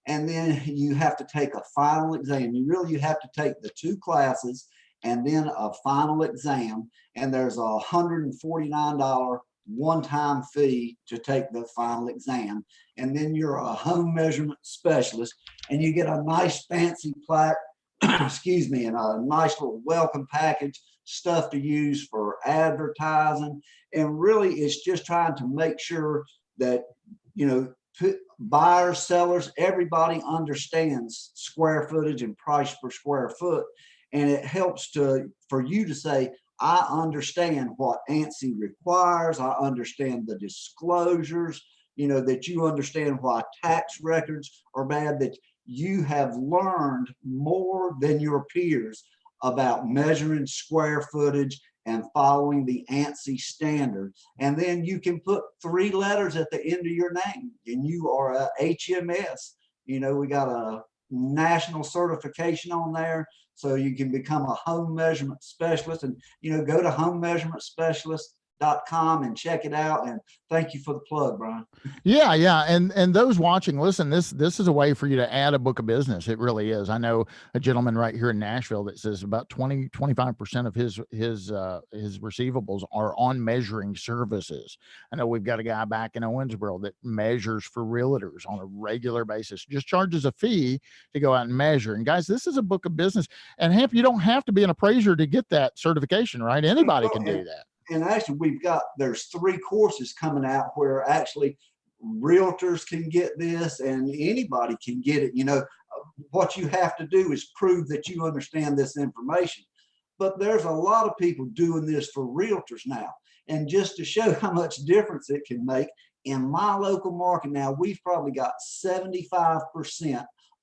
S2: And then you have to take a final exam. You have to take the 2 classes and then a final exam. And there's a $149 one-time fee to take the final exam. And then you're a home measurement specialist, and you get a nice fancy plaque, excuse me, and a nice little welcome package, stuff to use for advertising. And really, it's just trying to make sure that, you know, buyers, sellers, everybody understands square footage and price per square foot. And it helps for you to say, I understand what ANSI requires. I understand the disclosures, you know, that you understand why tax records are bad, that you have learned more than your peers about measuring square footage and following the ANSI standard. And then you can put 3 letters at the end of your name, and you are a HMS. You know, we got a national certification on there, so you can become a home measurement specialist. And, you know, go to homemeasurementspecialist.com and check it out. And thank you for the plug, Bryan.
S1: Yeah. And those watching, listen, this is a way for you to add a book of business. It really is. I know a gentleman right here in Nashville that says about 25% of his receivables are on measuring services. I know we've got a guy back in Owensboro that measures for realtors on a regular basis, just charges a fee to go out and measure. And guys, this is a book of business. And Hamp, you don't have to be an appraiser to get that certification, right? Anybody can do that.
S2: And actually, there's 3 courses coming out where actually realtors can get this, and anybody can get it. You know, what you have to do is prove that you understand this information. But there's a lot of people doing this for realtors now. And just to show how much difference it can make, in my local market now, we've probably got 75%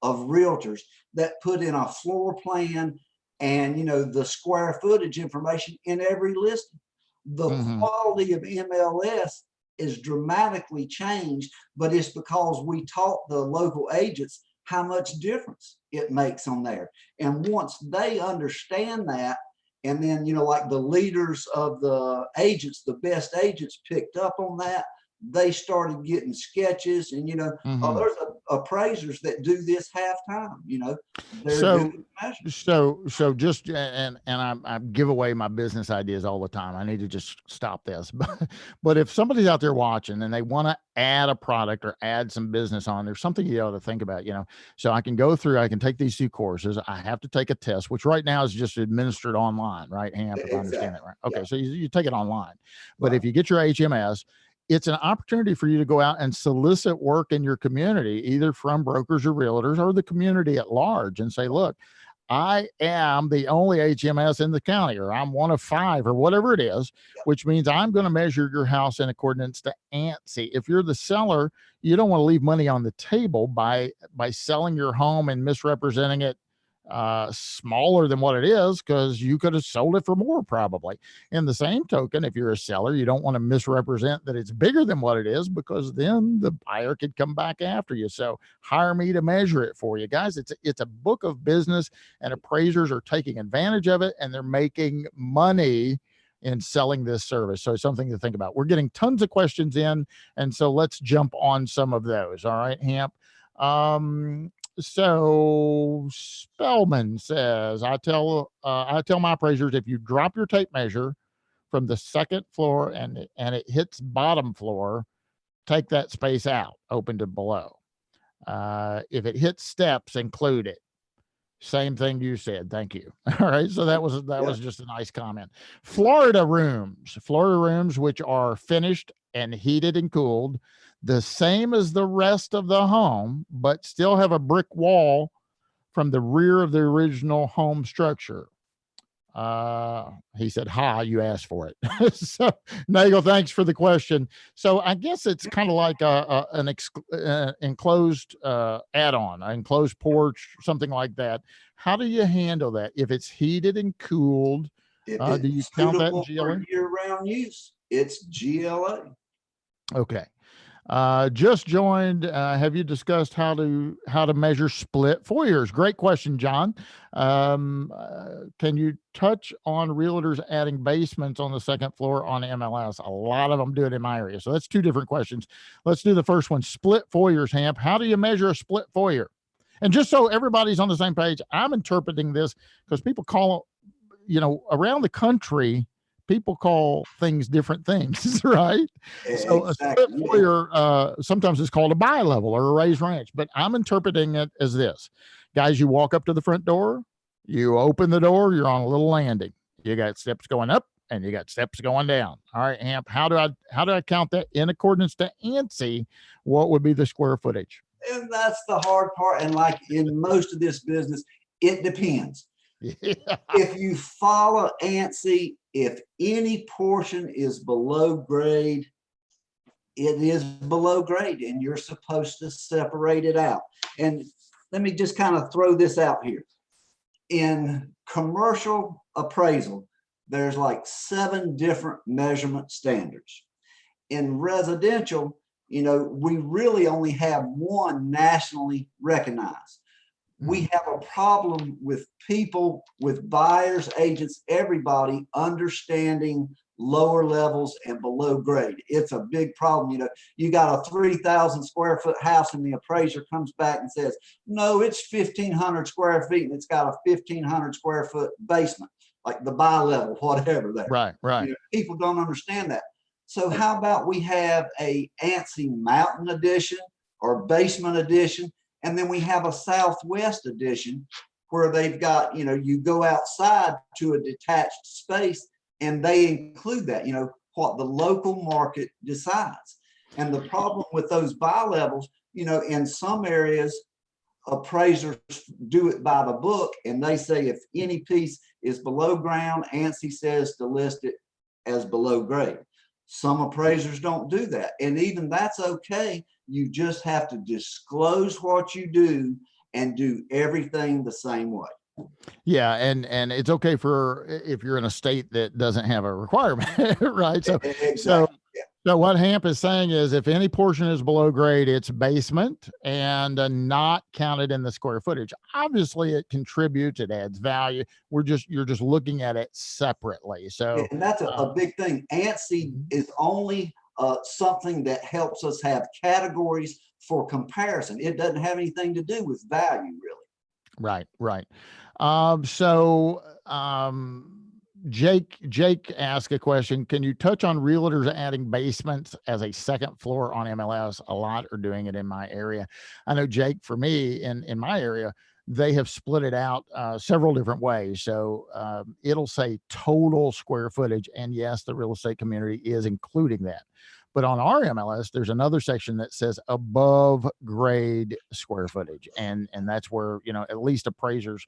S2: of realtors that put in a floor plan and, you know, the square footage information in every listing. The quality of MLS is dramatically changed, but it's because we taught the local agents how much difference it makes on there. And once they understand that, and then, you know, like the leaders of the agents, the best agents picked up on that, they started getting sketches. And, you know, there's appraisers that do this half time, you know.
S1: So just, and I give away my business ideas all the time. I need to just stop this. But if somebody's out there watching and they want to add a product or add some business on, there's something you ought to think about, you know. So I can take these 2 courses. I have to take a test, which right now is just administered online, right, Hamp? If I understand that right. Okay. Yeah. So you take it online, but if you get your HMS, it's an opportunity for you to go out and solicit work in your community, either from brokers or realtors or the community at large, and say, look, I am the only HMS in the county, or I'm one of 5, or whatever it is, which means I'm going to measure your house in accordance to ANSI. If you're the seller, you don't want to leave money on the table by selling your home and misrepresenting it smaller than what it is, because you could have sold it for more probably. In the same token, if you're a seller, you don't want to misrepresent that it's bigger than what it is, because then the buyer could come back after you. So hire me to measure it for you. Guys, it's a book of business, and appraisers are taking advantage of it, and they're making money in selling this service. So it's something to think about. We're getting tons of questions in, and so let's jump on some of those. All right, Hamp. So Spellman says, I tell my appraisers, if you drop your tape measure from the 2nd floor and it hits bottom floor, take that space out, open to below. If it hits steps, include it. Same thing you said. Thank you. All right. So that was just a nice comment. Florida rooms, which are finished and heated and cooled, the same as the rest of the home, but still have a brick wall from the rear of the original home structure. He said, you asked for it. So Nagel, thanks for the question. So I guess it's kind of like an enclosed add-on, an enclosed porch, something like that. How do you handle that? If it's heated and cooled, do you count that in GLA?
S2: For year-round use, it's GLA.
S1: Okay. Just joined. Have you discussed how to measure split foyers? Great question, John. Can you touch on realtors adding basements on the 2nd floor on MLS? A lot of them do it in my area. So that's 2 different questions. Let's do the first one. Split foyers, Hamp. How do you measure a split foyer? And just so everybody's on the same page, I'm interpreting this because people call around the country, people call things different things, right? So a split foyer, sometimes it's called a bi-level or a raised ranch, but I'm interpreting it as this. Guys, you walk up to the front door, you open the door, you're on a little landing. You got steps going up and you got steps going down. All right, Hamp, how do I count that in accordance to ANSI? What would be the square footage?
S2: And that's the hard part. And like in most of this business, it depends. Yeah. If you follow ANSI, if any portion is below grade, it is below grade, and you're supposed to separate it out. And let me just kind of throw this out here. In commercial appraisal, there's like 7 different measurement standards. In residential, we really only have one nationally recognized. We have a problem with people, with buyers, agents, everybody understanding lower levels and below grade. It's a big problem. You got a 3,000 square foot house and the appraiser comes back and says, no, it's 1,500 square feet and it's got a 1,500 square foot basement, like the bi-level, whatever there.
S1: Right.
S2: People don't understand that. So how about we have a ANSI Mountain Edition or Basement Edition, and then we have a Southwest Edition where they've got, you go outside to a detached space and they include that, what the local market decides. And the problem with those bi-levels, in some areas, appraisers do it by the book and they say if any piece is below ground, ANSI says to list it as below grade. Some appraisers don't do that. And even that's okay. You just have to disclose what you do and do everything the same way.
S1: Yeah, and it's okay for if you're in a state that doesn't have a requirement, right? So,
S2: exactly.
S1: So what Hamp is saying is if any portion is below grade, it's basement and not counted in the square footage. Obviously, it contributes, it adds value. You're just looking at it separately. So,
S2: and that's a big thing. ANSI is only something that helps us have categories for comparison. It doesn't have anything to do with value, really.
S1: Right. Jake asked a question. Can you touch on realtors adding basements as a second floor on MLS a lot or doing it in my area? I know, Jake, for me in my area, they have split it out several different ways. So it'll say total square footage. And yes, the real estate community is including that. But on our MLS, there's another section that says above grade square footage. And that's where, at least appraisers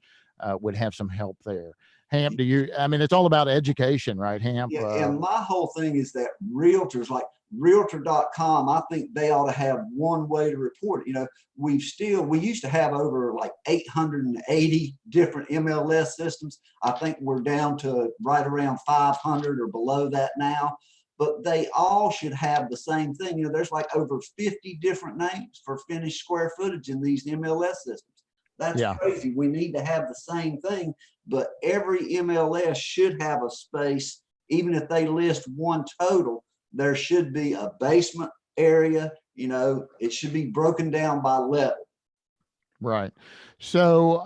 S1: would have some help there. Hamp, it's all about education, right, Hamp?
S2: Yeah, and my whole thing is that realtors, like realtor.com, I think they ought to have one way to report it. We used to have over like 880 different MLS systems. I think we're down to right around 500 or below that now. But they all should have the same thing. There's like over 50 different names for finished square footage in these MLS systems. That's crazy. We need to have the same thing, but every MLS should have a space. Even if they list one total, there should be a basement area. It should be broken down by level.
S1: Right. So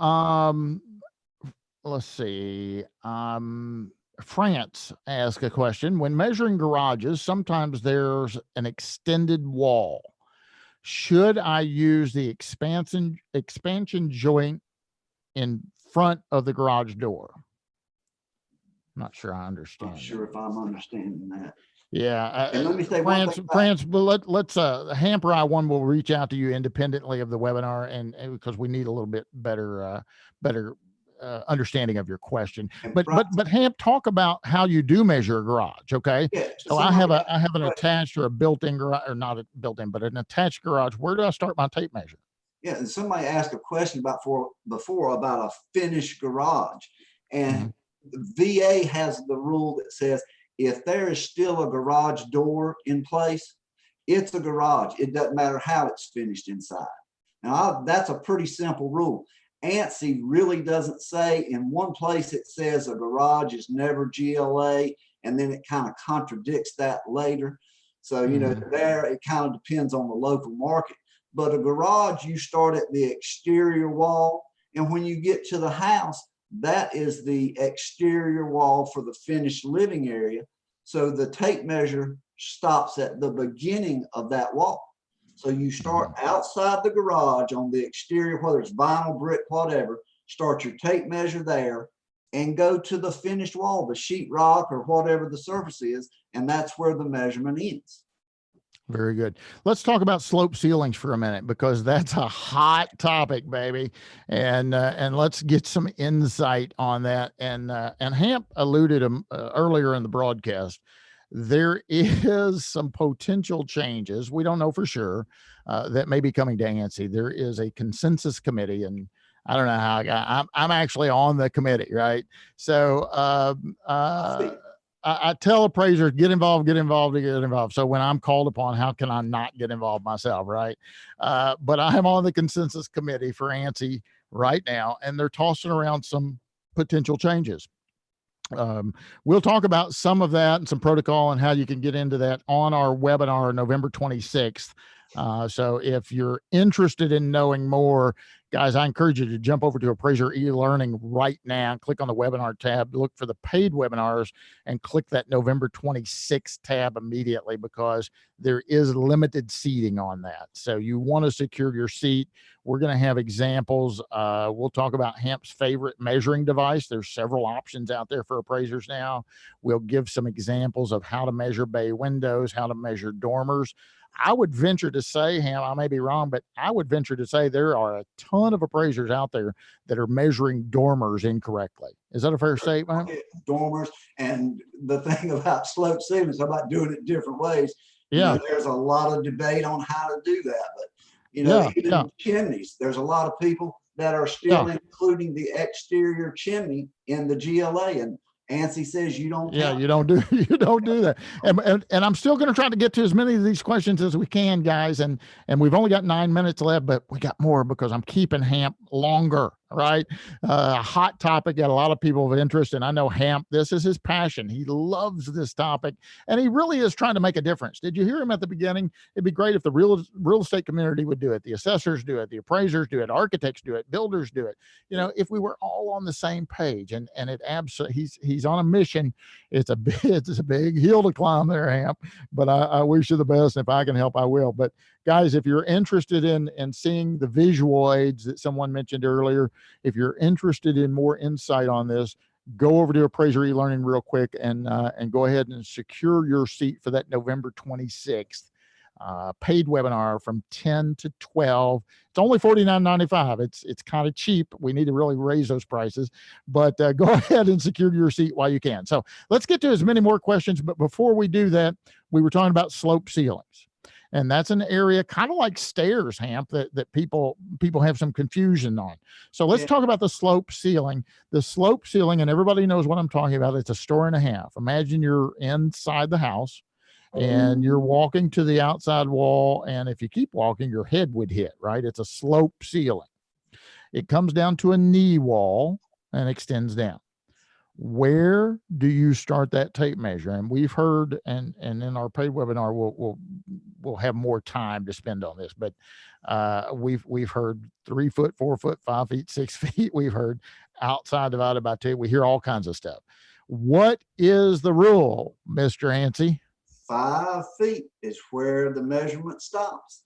S1: let's see. France asked a question. When measuring garages, sometimes there's an extended wall. Should I use the expansion joint in front of the garage door? I'm not sure I understand.
S2: I'm not sure if I'm understanding that.
S1: Yeah.
S2: And let me say
S1: France, but let's Hamp or I will reach out to you independently of the webinar, and because we need a little bit better understanding of your question. But Hamp, talk about how you do measure a garage. Okay.
S2: Yeah,
S1: so I have an attached or a built-in garage, or not a built-in, but an attached garage. Where do I start my tape measure?
S2: Yeah. And somebody asked a question before about a finished garage, and VA has the rule that says if there is still a garage door in place, it's a garage. It doesn't matter how it's finished inside. Now that's a pretty simple rule. ANSI really doesn't say. In one place it says a garage is never GLA, and then it kind of contradicts that later. So, there it kind of depends on the local market. But a garage, you start at the exterior wall, and when you get to the house, that is the exterior wall for the finished living area. So the tape measure stops at the beginning of that wall. So you start outside the garage on the exterior, whether it's vinyl, brick, whatever, start your tape measure there and go to the finished wall, the sheetrock or whatever the surface is, and that's where the measurement ends.
S1: Very good. Let's talk about slope ceilings for a minute, because that's a hot topic, baby. And let's get some insight on that. And Hamp alluded earlier in the broadcast. There is some potential changes. We don't know for sure that may be coming to ANSI. There is a consensus committee, and I don't know how I'm actually on the committee, right? So I tell appraisers, get involved. So when I'm called upon, how can I not get involved myself, right? But I am on the consensus committee for ANSI right now, and they're tossing around some potential changes. We'll talk about some of that and some protocol and how you can get into that on our webinar November 26th. So if you're interested in knowing more, guys, I encourage you to jump over to Appraiser eLearning right now, click on the webinar tab, look for the paid webinars, and click that November 26th tab immediately, because there is limited seating on that. So you want to secure your seat. We're going to have examples. We'll talk about Hamp's favorite measuring device. There's several options out there for appraisers now. We'll give some examples of how to measure bay windows, how to measure dormers. I would venture to say, Ham, I may be wrong, but I would venture to say there are a ton of appraisers out there that are measuring dormers incorrectly. Is that a fair statement?
S2: Dormers, and the thing about slope ceilings, about doing it different ways.
S1: Yeah,
S2: you know, there's a lot of debate on how to do that, but you know, even chimneys, there's a lot of people that are still including the exterior chimney in the GLA, and ANSI says you don't.
S1: Yeah, you don't do that. And I'm still going to try to get to as many of these questions as we can, guys. And we've only got 9 minutes left, but we got more because I'm keeping Hamp longer. Right. Hot topic, got a lot of people of interest. And I know Hamp, this is his passion. He loves this topic, and he really is trying to make a difference. Did you hear him at the beginning? It'd be great if the real estate community would do it. The assessors do it. The appraisers do it. Architects do it. Builders do it. You know, if we were all on the same page, and it absolutely, he's on a mission. It's a big hill to climb there, Hamp, but I wish you the best. If I can help, I will. But guys, if you're interested in seeing the visual aids that someone mentioned earlier, if you're interested in more insight on this, go over to Appraiser eLearning real quick and go ahead and secure your seat for that November 26th paid webinar from 10 to 12. It's only $49.95. It's kind of cheap. We need to really raise those prices, but go ahead and secure your seat while you can. So let's get to as many more questions. But before we do that, we were talking about slope ceilings. And that's an area kind of like stairs, Hamp, that people have some confusion on. So let's talk about the slope ceiling. The slope ceiling, and everybody knows what I'm talking about. It's a story and a half. Imagine you're inside the house and you're walking to the outside wall. And if you keep walking, your head would hit, right? It's a slope ceiling. It comes down to a knee wall and extends down. Where do you start that tape measure? And we've heard, and in our paid webinar, we'll have more time to spend on this, but we've heard 3 foot, 4 foot, 5 feet, 6 feet. We've heard outside divided by 2. We hear all kinds of stuff. What is the rule, Mr. ANSI?
S2: 5 feet is where the measurement stops.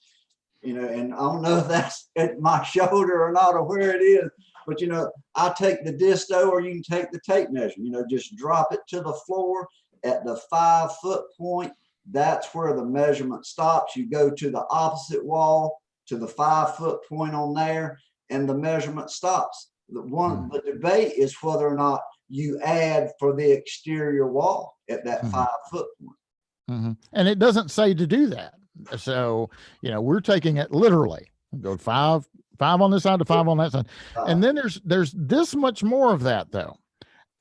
S2: You know, and I don't know if that's at my shoulder or not, or where it is, but you know, I take the disto, or you can take the tape measure, you know, just drop it to the floor at the 5 foot point. That's where the measurement stops. You go to the opposite wall to the 5 foot point on there, and the measurement stops. The debate is whether or not you add for the exterior wall at that 5 foot point.
S1: And it doesn't say to do that. So, you know, we're taking it literally. Go 5 on this side to 5 on that side. And then there's this much more of that, though.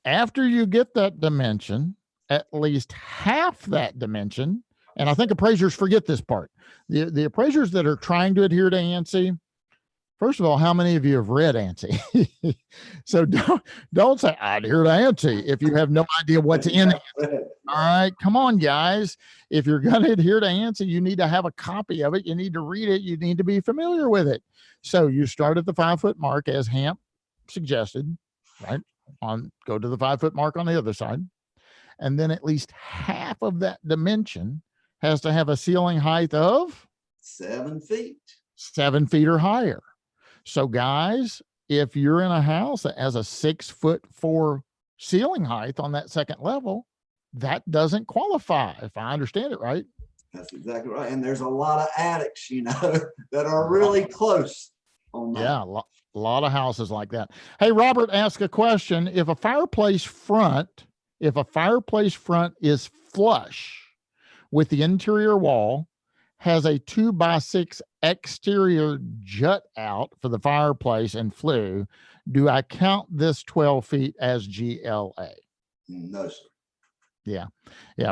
S1: After you get that dimension, at least half that dimension, and I think appraisers forget this part. The appraisers that are trying to adhere to ANSI, first of all, how many of you have read ANSI? So don't say, I adhere to ANSI if you have no idea what's in it. All right, come on, guys. If you're going to adhere to ANSI, you need to have a copy of it. You need to read it. You need to be familiar with it. So you start at the 5 foot mark, as Hamp suggested. right? Go to the 5-foot mark on the other side. And then at least half of that dimension has to have a ceiling height of
S2: 7 feet.
S1: 7 feet or higher. So guys, if you're in a house that has a 6'4" ceiling height on that second level, that doesn't qualify, if I understand it right.
S2: That's exactly right. And there's a lot of attics, that are really close on that.
S1: Yeah, a lot of houses like that. Hey, Robert asked a question. If a fireplace front is flush with the interior wall, has a 2x6 exterior jut out for the fireplace and flue, do I count this 12 feet as GLA?
S2: No, sir.
S1: Yeah,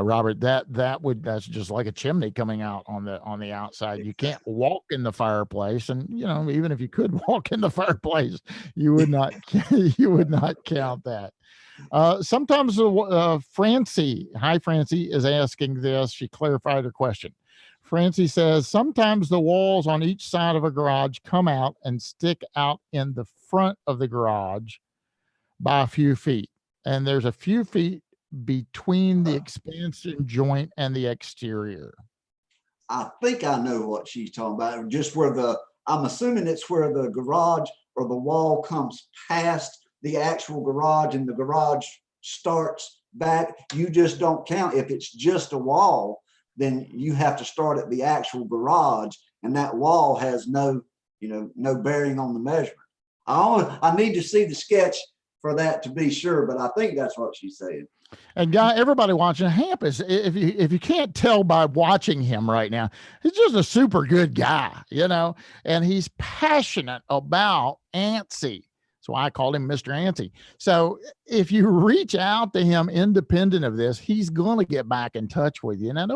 S1: Robert, that's just like a chimney coming out on the outside. You can't walk in the fireplace, and even if you could walk in the fireplace, you would not count that. Sometimes Francie, hi Francie, is asking this. She clarified her question. Francie says, sometimes the walls on each side of a garage come out and stick out in the front of the garage by a few feet, and there's a few feet between the expansion joint and the exterior.
S2: I think I know what she's talking about. Just I'm assuming it's where the garage or the wall comes past the actual garage and the garage starts back. You just don't count. If it's just a wall, then you have to start at the actual garage, and that wall has no bearing on the measurement. I need to see the sketch for that to be sure, but I think that's what she's saying.
S1: And everybody watching Hamp is, if you can't tell by watching him right now, he's just a super good guy, and he's passionate about ANSI. That's why I called him Mr. ANSI. So if you reach out to him independent of this, he's going to get back in touch with you. And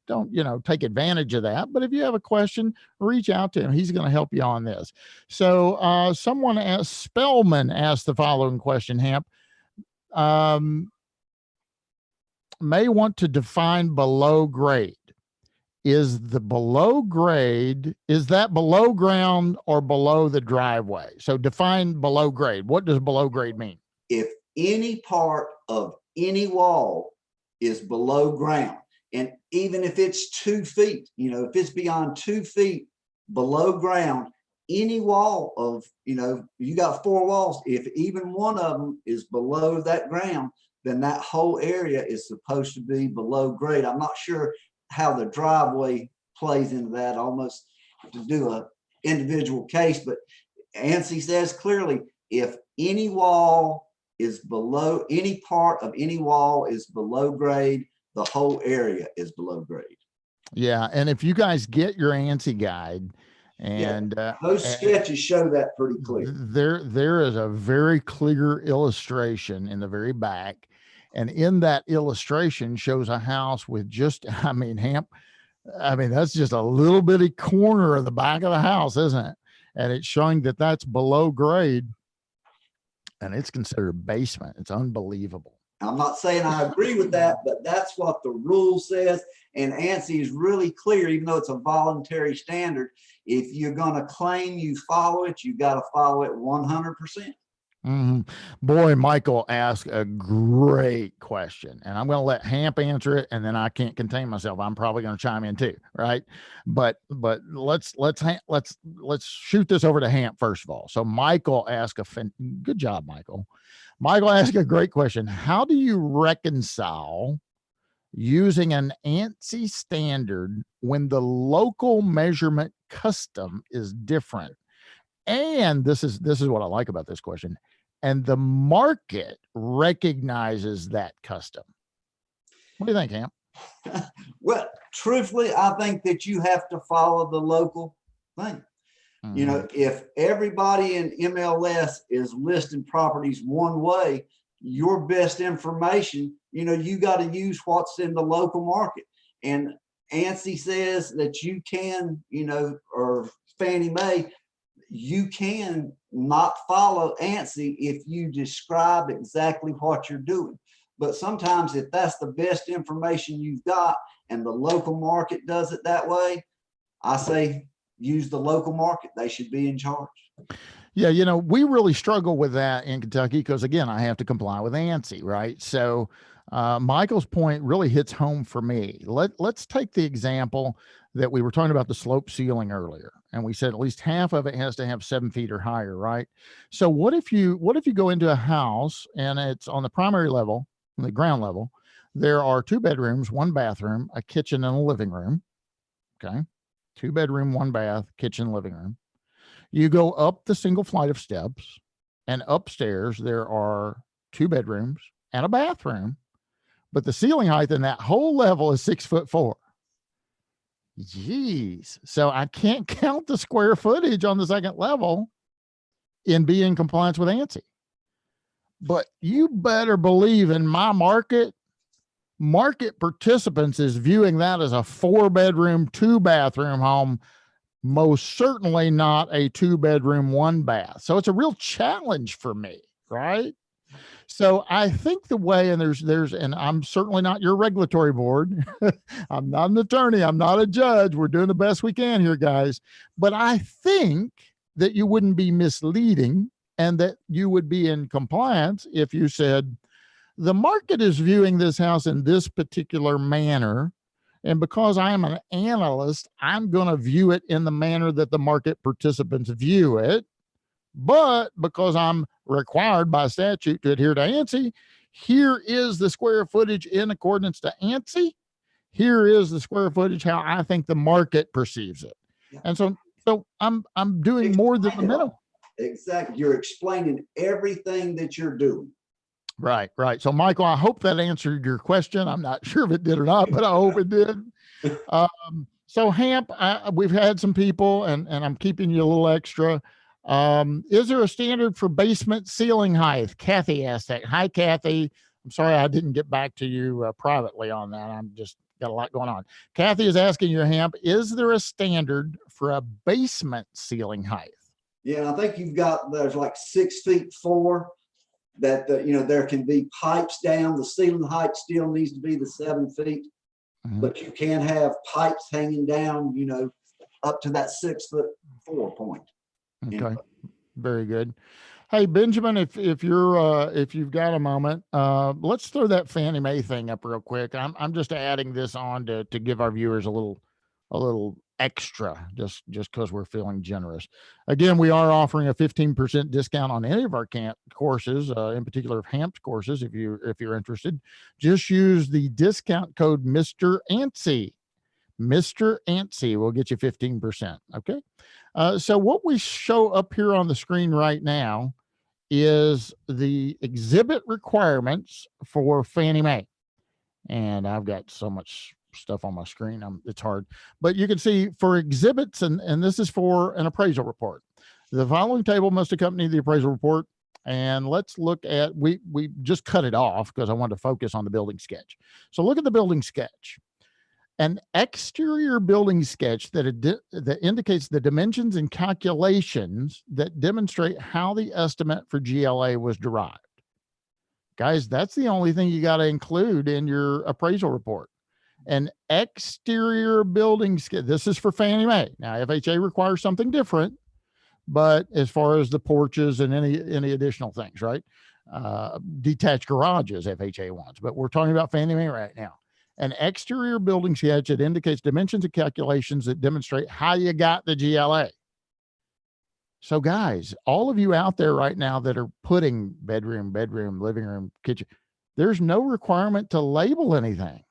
S1: don't take advantage of that. But if you have a question, reach out to him. He's going to help you on this. So someone Spellman asked the following question, Hamp. May want to define below grade. Is that below ground or below the driveway? So define below grade. What does below grade mean?
S2: If any part of any wall is below ground, and even if it's 2 feet, if it's beyond 2 feet below ground, any wall of, you got 4 walls, if even one of them is below that ground, then that whole area is supposed to be below grade. I'm not sure how the driveway plays into that, almost to do a individual case, but ANSI says clearly, if any wall is below, any part of any wall is below grade, the whole area is below grade.
S1: Yeah, and if you guys get your ANSI guide, and
S2: those sketches show that pretty clear.
S1: There is a very clear illustration in the very back, and in that illustration shows a house with just, Hamp, that's just a little bitty corner of the back of the house, isn't it? And it's showing that that's below grade, and it's considered basement. It's unbelievable.
S2: I'm not saying I agree with that, but that's what the rule says. And ANSI is really clear, even though it's a voluntary standard. If you're going to claim you follow it, you got to follow it 100%.
S1: Mm-hmm. Boy, Michael asked a great question, and I'm going to let Hamp answer it, and then I can't contain myself. I'm probably going to chime in too, right? But let's shoot this over to Hamp first of all. So Michael asked good job, Michael. Michael asked a great question. How do you reconcile using an ANSI standard when the local measurement custom is different? And this is what I like about this question. And the market recognizes that custom. What do you think, Hamp?
S2: Well, truthfully, I think that you have to follow the local thing. Mm-hmm. If everybody in MLS is listing properties one way, your best information, you got to use what's in the local market. And ANSI says that you can, or Fannie Mae, you can not follow ANSI if you describe exactly what you're doing. But sometimes if that's the best information you've got and the local market does it that way, I say use the local market. They should be in charge.
S1: Yeah, we really struggle with that in Kentucky because, again, I have to comply with ANSI, right? So Michael's point really hits home for me. Let's take the example that we were talking about, the slope ceiling earlier, and we said at least half of it has to have 7 feet or higher, right? So what if you go into a house and it's on the primary level, the ground level, there are 2 bedrooms, 1 bathroom, a kitchen, and a living room. Okay, 2 bedroom, 1 bath, kitchen, living room. You go up the single flight of steps, and upstairs there are 2 bedrooms and a bathroom, but the ceiling height in that whole level is 6'4". Jeez. So I can't count the square footage on the second level and be in compliance with ANSI. But you better believe in my market participants is viewing that as a 4-bedroom, 2-bathroom home, most certainly not a 2-bedroom, 1 bath. So it's a real challenge for me, right? So I think the way, and and I'm certainly not your regulatory board. I'm not an attorney. I'm not a judge. We're doing the best we can here, guys. But I think that you wouldn't be misleading and that you would be in compliance if you said, the market is viewing this house in this particular manner. And because I'm an analyst, I'm going to view it in the manner that the market participants view it. But because I'm required by statute to adhere to ANSI, here is the square footage in accordance to ANSI. Here is the square footage how I think the market perceives it. Yeah. And so I'm doing more than the minimum.
S2: Exactly. You're explaining everything that you're doing.
S1: Right. So Michael, I hope that answered your question. I'm not sure if it did or not, but I hope it did. So Hamp, we've had some people, and I'm keeping you a little extra. Is there a standard for basement ceiling height? Kathy asked that. Hi, Kathy. I'm sorry I didn't get back to you privately on that. I'm just got a lot going on. Kathy is asking you, Hamp, is there a standard for a basement ceiling height?
S2: Yeah, I think there's like 6'4" that there can be pipes down. The ceiling height still needs to be the 7 feet, but you can have pipes hanging down, up to that 6'4" point.
S1: Okay, very good. Hey, Benjamin, if you've got a moment, let's throw that Fannie Mae thing up real quick. I'm just adding this on to give our viewers a little extra, just because we're feeling generous. Again, we are offering a 15% discount on any of our courses, in particular Hamp's courses. If you're interested, just use the discount code Mr. ANSI. Mr. ANSI will get you 15%. Okay. So what we show up here on the screen right now is the exhibit requirements for Fannie Mae. And I've got so much stuff on my screen, it's hard. But you can see for exhibits, and this is for an appraisal report. The following table must accompany the appraisal report. And let's look at, we just cut it off because I wanted to focus on the building sketch. So look at the building sketch. An exterior building sketch that indicates the dimensions and calculations that demonstrate how the estimate for GLA was derived. Guys, that's the only thing you got to include in your appraisal report. An exterior building sketch. This is for Fannie Mae. Now, FHA requires something different, but as far as the porches and any additional things, right? Detached garages, FHA wants, but we're talking about Fannie Mae right now. An exterior building sketch that indicates dimensions and calculations that demonstrate how you got the GLA. So guys, all of you out there right now that are putting bedroom, living room, kitchen, there's no requirement to label anything.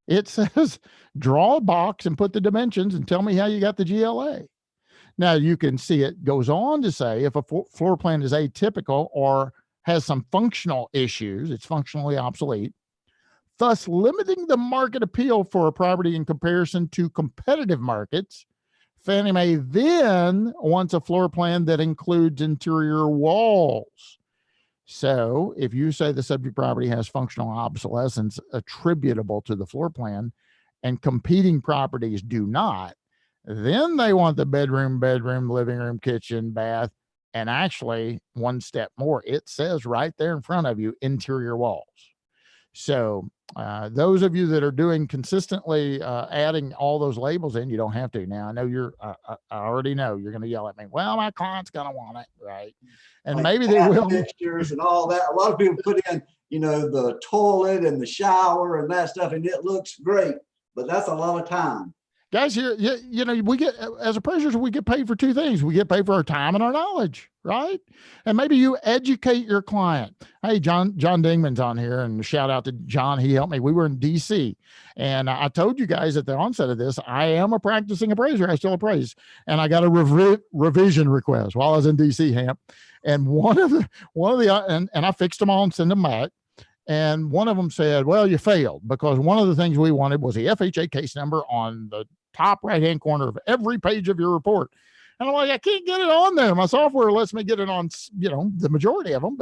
S1: It says draw a box and put the dimensions and tell me how you got the GLA. Now you can see it goes on to say if a floor plan is atypical or has some functional issues, it's functionally obsolete, thus limiting the market appeal for a property in comparison to competitive markets. Fannie Mae then wants a floor plan that includes interior walls. So if you say the subject property has functional obsolescence attributable to the floor plan and competing properties do not, then they want the bedroom, living room, kitchen, bath, and actually one step more, it says right there in front of you, interior walls. So Those of you that are doing consistently adding all those labels in, you don't have to. Now, I know I already know you're going to yell at me. Well, my client's going to want it, right? And
S2: like
S1: maybe they will.
S2: Fixtures and all that. A lot of people put in, the toilet and the shower and that stuff, and it looks great, but that's a lot of time.
S1: Guys, we get, as appraisers, we get paid for two things. We get paid for our time and our knowledge, right? And maybe you educate your client. Hey, John Dingman's on here, and shout out to John. He helped me. We were in DC, and I told you guys at the onset of this, I am a practicing appraiser. I still appraise, and I got a revision request while I was in DC, Hamp. And and I fixed them all and sent them back. And one of them said, well, you failed, because one of the things we wanted was the FHA case number on the top right-hand corner of every page of your report. And I'm like, I can't get it on there. My software lets me get it on, the majority of them.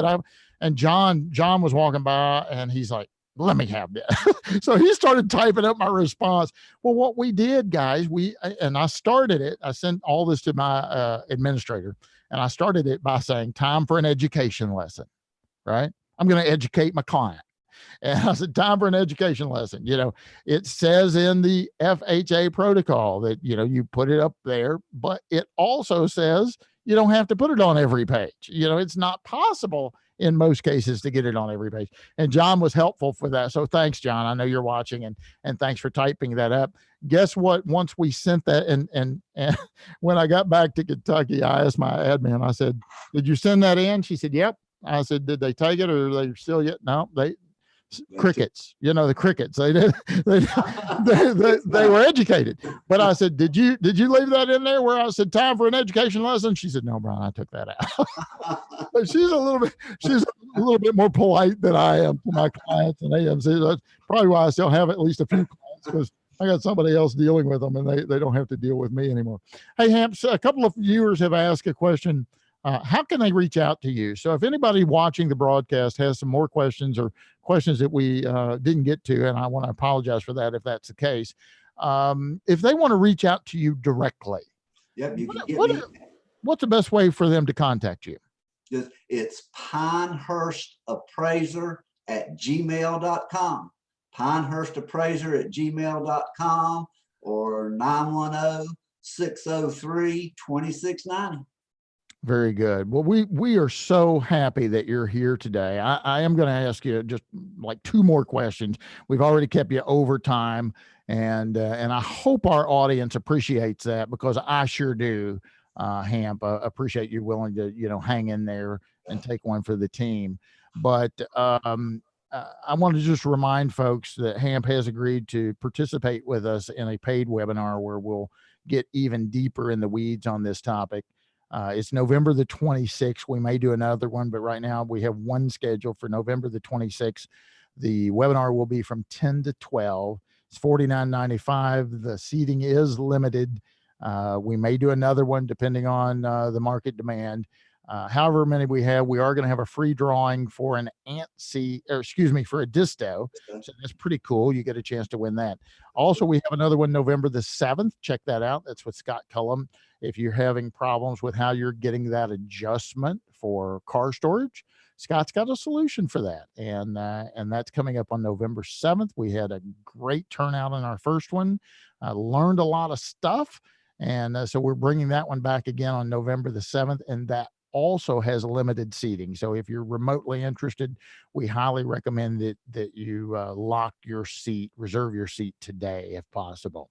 S1: And John was walking by, and he's like, let me have that. So he started typing up my response. Well, what we did, guys, I started it. I sent all this to my administrator, and I started it by saying, time for an education lesson, right? I'm going to educate my client. And I said, time for an education lesson. It says in the FHA protocol that, you put it up there, but it also says you don't have to put it on every page. It's not possible in most cases to get it on every page. And John was helpful for that. So thanks, John. I know you're watching, and thanks for typing that up. Guess what? Once we sent that, and when I got back to Kentucky, I asked my admin, I said, did you send that in? She said, yep. I said, did they take it, or are they still yet? No, crickets, the crickets. They did. They were educated. But I said, did you leave that in there where I said time for an education lesson? She said, no, Bryan, I took that out. But she's a little bit more polite than I am to my clients and ANSI. That's probably why I still have at least a few clients, because I got somebody else dealing with them, and they don't have to deal with me anymore. Hey, Hamp, a couple of viewers have asked a question. How can they reach out to you? So if anybody watching the broadcast has some more questions, or questions that we didn't get to, and I want to apologize for that if that's the case, if they want to reach out to you directly, what's the best way for them to contact you?
S2: It's pinehurstappraiser@gmail.com. pinehurstappraiser@gmail.com, or 910-603-2690.
S1: Very good. Well, we are so happy that you're here today. I am going to ask you just like two more questions. We've already kept you over time, and I hope our audience appreciates that, because I sure do. Hamp, appreciate you willing to hang in there and take one for the team. But I want to just remind folks that Hamp has agreed to participate with us in a paid webinar where we'll get even deeper in the weeds on this topic. It's November the 26th. We may do another one, but right now we have one scheduled for November the 26th. The webinar will be from 10 to 12. It's $49.95. The seating is limited. We may do another one depending on the market demand. However many we have, we are going to have a free drawing for an ANSI, for a disto. So that's pretty cool. You get a chance to win that. Also, we have another one November the 7th. Check that out. That's with Scott Cullum. If you're having problems with how you're getting that adjustment for car storage, Scott's got a solution for that. And that's coming up on November 7th. We had a great turnout in our first one. Learned a lot of stuff. And so we're bringing that one back again on November the 7th. And that also has limited seating. So if you're remotely interested, we highly recommend that you lock your seat, reserve your seat today if possible.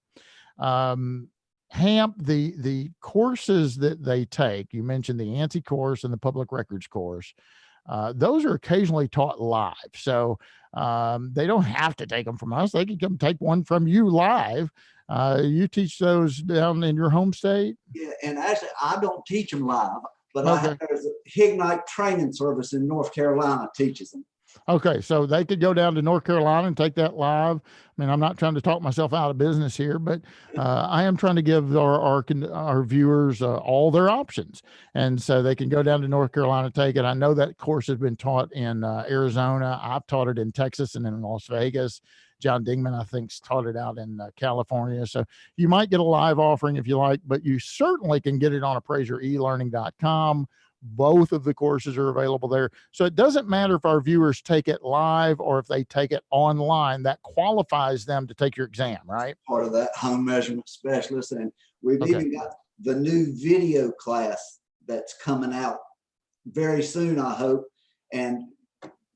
S1: Hamp, the courses that they take, you mentioned the ANSI course and the public records course. Those are occasionally taught live. So they don't have to take them from us. They can come take one from you live. You teach those down in your home state?
S2: Yeah, and actually I don't teach them live, but okay. There's a Hignite training service in North Carolina teaches them.
S1: Okay, so they could go down to North Carolina and take that live. I mean, I'm not trying to talk myself out of business here, but I am trying to give our viewers all their options. And so they can go down to North Carolina, take it. I know that course has been taught in Arizona. I've taught it in Texas and in Las Vegas. John Dingman, I think, taught it out in California. So you might get a live offering if you like, but you certainly can get it on appraisereLearning.com. Both of the courses are available there. So it doesn't matter if our viewers take it live or if they take it online, that qualifies them to take your exam, right?
S2: Part of that home measurement specialist. And we've even got the new video class that's coming out very soon, I hope. And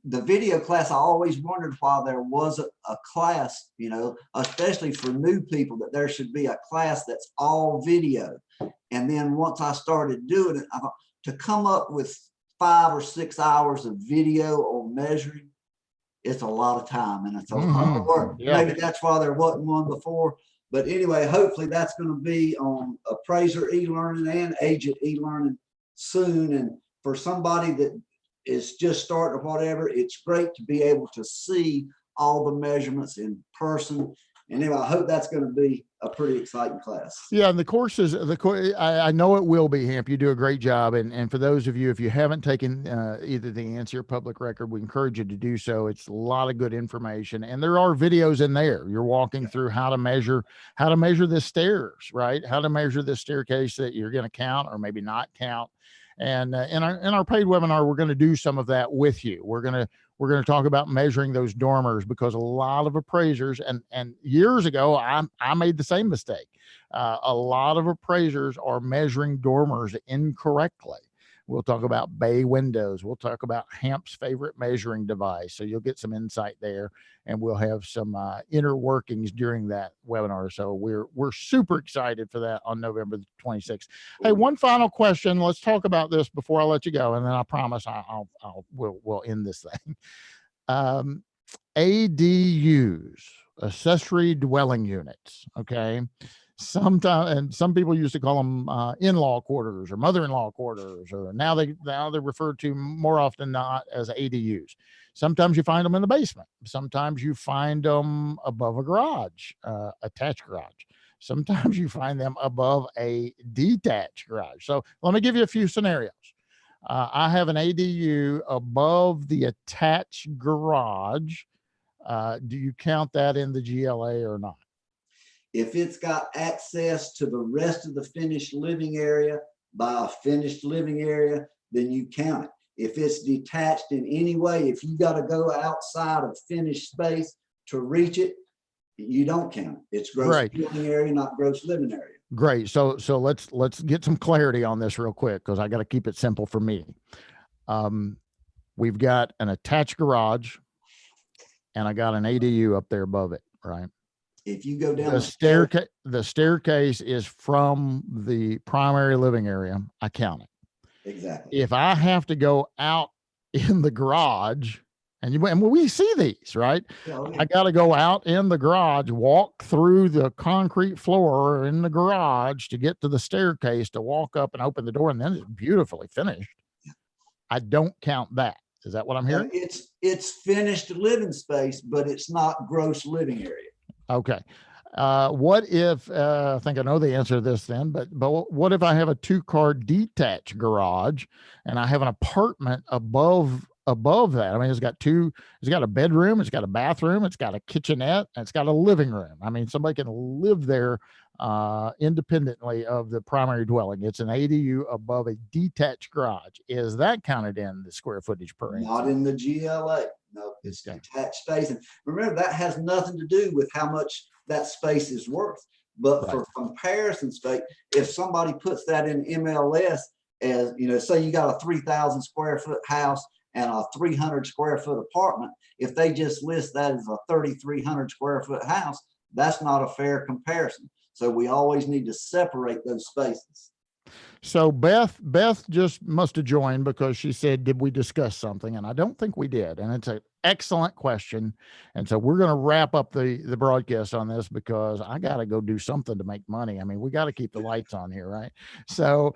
S2: the video class, I always wondered why there wasn't a class, you know, especially for new people, that there should be a class that's all video. And then once I started doing it, I thought, to come up with 5 or 6 hours of video on measuring, it's a lot of time and it's a lot of work. Maybe that's why there wasn't one before. But anyway, hopefully that's going to be on Appraiser eLearning and Agent eLearning soon. And for somebody that is just starting or whatever, it's great to be able to see all the measurements in person. And anyway, I hope that's going to be a pretty exciting class.
S1: Yeah, and the courses, I know it will be, Hamp. You do a great job. And for those of you, if you haven't taken either the ANSI or public record, we encourage you to do so. It's a lot of good information. And there are videos in there. You're walking through how to measure the stairs, right? How to measure the staircase that you're going to count or maybe not count. And in our paid webinar, we're going to do some of that with you. We're going to talk about measuring those dormers, because a lot of appraisers, and years ago, I made the same mistake. A lot of appraisers are measuring dormers incorrectly. We'll talk about bay windows. We'll talk about Hamp's favorite measuring device. So you'll get some insight there, and we'll have some inner workings during that webinar. So we're super excited for that on November the 26th. Hey, one final question. Let's talk about this before I let you go, and then I promise we'll end this thing. ADUs, accessory dwelling units. Okay. Sometimes, and some people used to call them in-law quarters or mother-in-law quarters, or now they're referred to more often not as ADUs. Sometimes you find them in the basement. Sometimes you find them above a garage, attached garage. Sometimes you find them above a detached garage. So let me give you a few scenarios. I have an ADU above the attached garage. Do you count that in the GLA or not?
S2: If it's got access to the rest of the finished living area by a finished living area, then you count it. If it's detached in any way, if you got to go outside of finished space to reach it, you don't count it. It's gross living area, not gross living area.
S1: Great. So let's get some clarity on this real quick, because I got to keep it simple for me. We've got an attached garage, and I got an ADU up there above it, right?
S2: If you go down
S1: the staircase is from the primary living area, I count it.
S2: Exactly.
S1: If I have to go out in the garage, and we see these, right? I got to go out in the garage, walk through the concrete floor in the garage to get to the staircase to walk up and open the door, and then it's beautifully finished. I don't count that. Is that what I'm hearing?
S2: It's finished living space, but it's not gross living area.
S1: Okay. What if, I think I know the answer to this then, but what if I have a 2-car detached garage and I have an apartment above that? I mean, it's got a bedroom, it's got a bathroom, it's got a kitchenette, and it's got a living room. I mean, somebody can live there independently of the primary dwelling. It's an ADU above a detached garage. Is that counted in the square footage per inch?
S2: Not in the GLA. No, it's detached space. And remember, that has nothing to do with how much that space is worth. But for comparison's sake, if somebody puts that in MLS as, you know, say you got a 3,000 square foot house and a 300 square foot apartment, if they just list that as a 3,300 square foot house, that's not a fair comparison. So we always need to separate those spaces.
S1: So Beth just must have joined because she said, did we discuss something? And I don't think we did. And it's an excellent question. And so we're going to wrap up the broadcast on this, because I got to go do something to make money. I mean, we got to keep the lights on here, right? So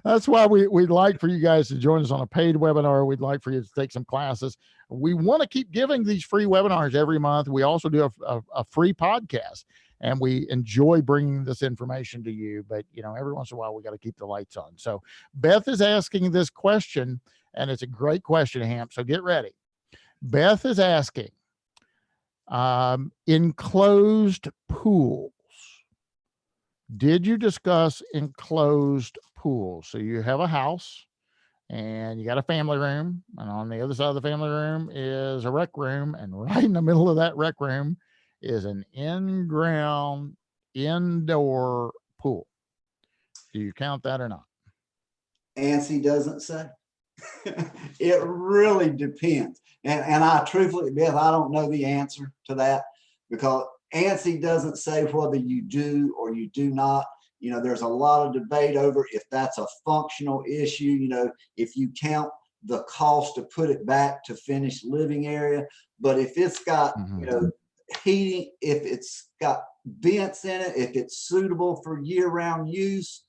S1: that's why we'd like for you guys to join us on a paid webinar. We'd like for you to take some classes. We want to keep giving these free webinars every month. We also do a free podcast. And we enjoy bringing this information to you, but you know, every once in a while we got to keep the lights on. So Beth is asking this question, and it's a great question, Hamp. So get ready. Beth is asking, enclosed pools. Did you discuss enclosed pools? So you have a house and you got a family room, and on the other side of the family room is a rec room, and right in the middle of that rec room is an in-ground indoor pool. Do you count that or not?
S2: ANSI doesn't say. It really depends. And I truthfully, Beth, I don't know the answer to that, because ANSI doesn't say whether you do or you do not. You know, there's a lot of debate over if that's a functional issue, you know, if you count the cost to put it back to finished living area. But if it's got, you know, heating, if it's got vents in it, if it's suitable for year-round use,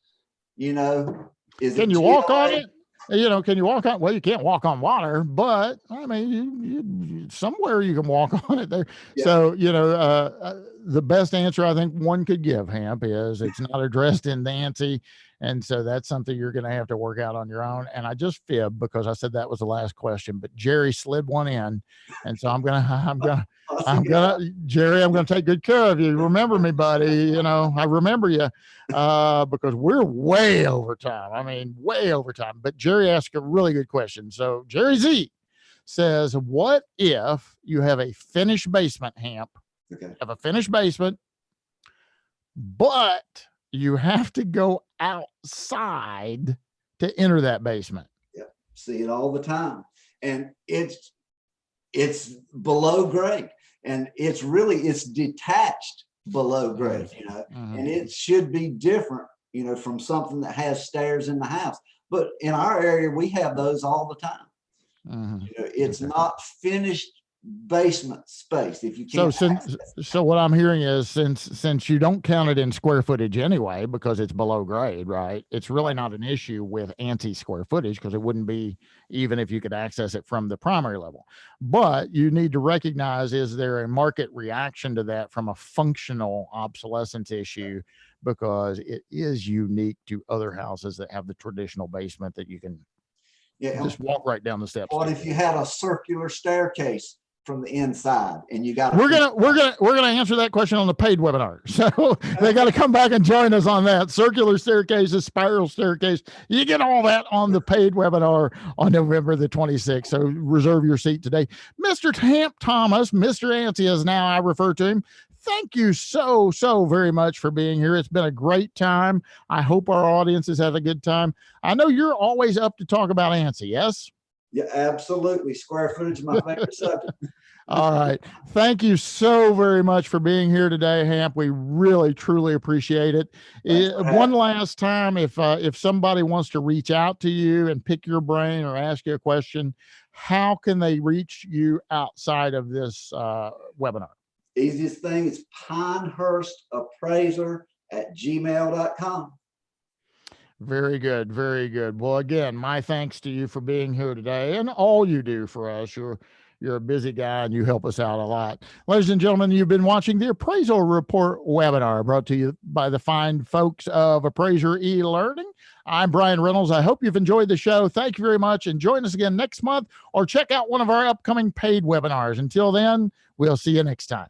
S2: you know,
S1: can you walk on it? You know, can you walk on? Well, you can't walk on water, but I mean, you somewhere you can walk on it there. Yeah. So, you know, the best answer I think one could give, Hamp, is it's not addressed in the ANSI. And so that's something you're going to have to work out on your own. And I just fibbed because I said that was the last question, but Jerry slid one in. And so Jerry, I'm going to take good care of you. Remember me, buddy. You know, I remember you because we're way over time. I mean, way over time. But Jerry asked a really good question. So Jerry Z says, what if you have a finished basement, Hamp? Okay. You have a finished basement, but you have to go outside to enter that basement.
S2: Yeah, see it all the time. And it's below grade, and it's detached below grade, you know, and it should be different, you know, from something that has stairs in the house. But in our area, we have those all the time. You know, it's not finished basement space if you can't.
S1: So what I'm hearing is since you don't count it in square footage anyway, because it's below grade, right? It's really not an issue with ANSI square footage, because it wouldn't be even if you could access it from the primary level. But you need to recognize, is there a market reaction to that from a functional obsolescence issue? Because it is unique to other houses that have the traditional basement that you can just walk right down the steps.
S2: What if you had a circular staircase from the inside, and you got?
S1: We're gonna answer that question on the paid webinar. So they got to come back and join us on that. Circular staircases, spiral staircase. You get all that on the paid webinar on November the 26th. So reserve your seat today. Mr. Hamp Thomas, Mr. ANSI is now I refer to him. Thank you so very much for being here. It's been a great time. I hope our audience has had a good time. I know you're always up to talk about ANSI, yes?
S2: Yeah, absolutely. Square footage is my favorite subject.
S1: All right. Thank you so very much for being here today, Hamp. We really, truly appreciate it. One last time, if somebody wants to reach out to you and pick your brain or ask you a question, how can they reach you outside of this webinar?
S2: Easiest thing is pinehurstappraiser@gmail.com.
S1: Very good. Very good. Well, again, my thanks to you for being here today and all you do for us. You're a busy guy and you help us out a lot. Ladies and gentlemen, you've been watching the Appraisal Report webinar brought to you by the fine folks of Appraiser eLearning. I'm Bryan Reynolds. I hope you've enjoyed the show. Thank you very much. And join us again next month or check out one of our upcoming paid webinars. Until then, we'll see you next time.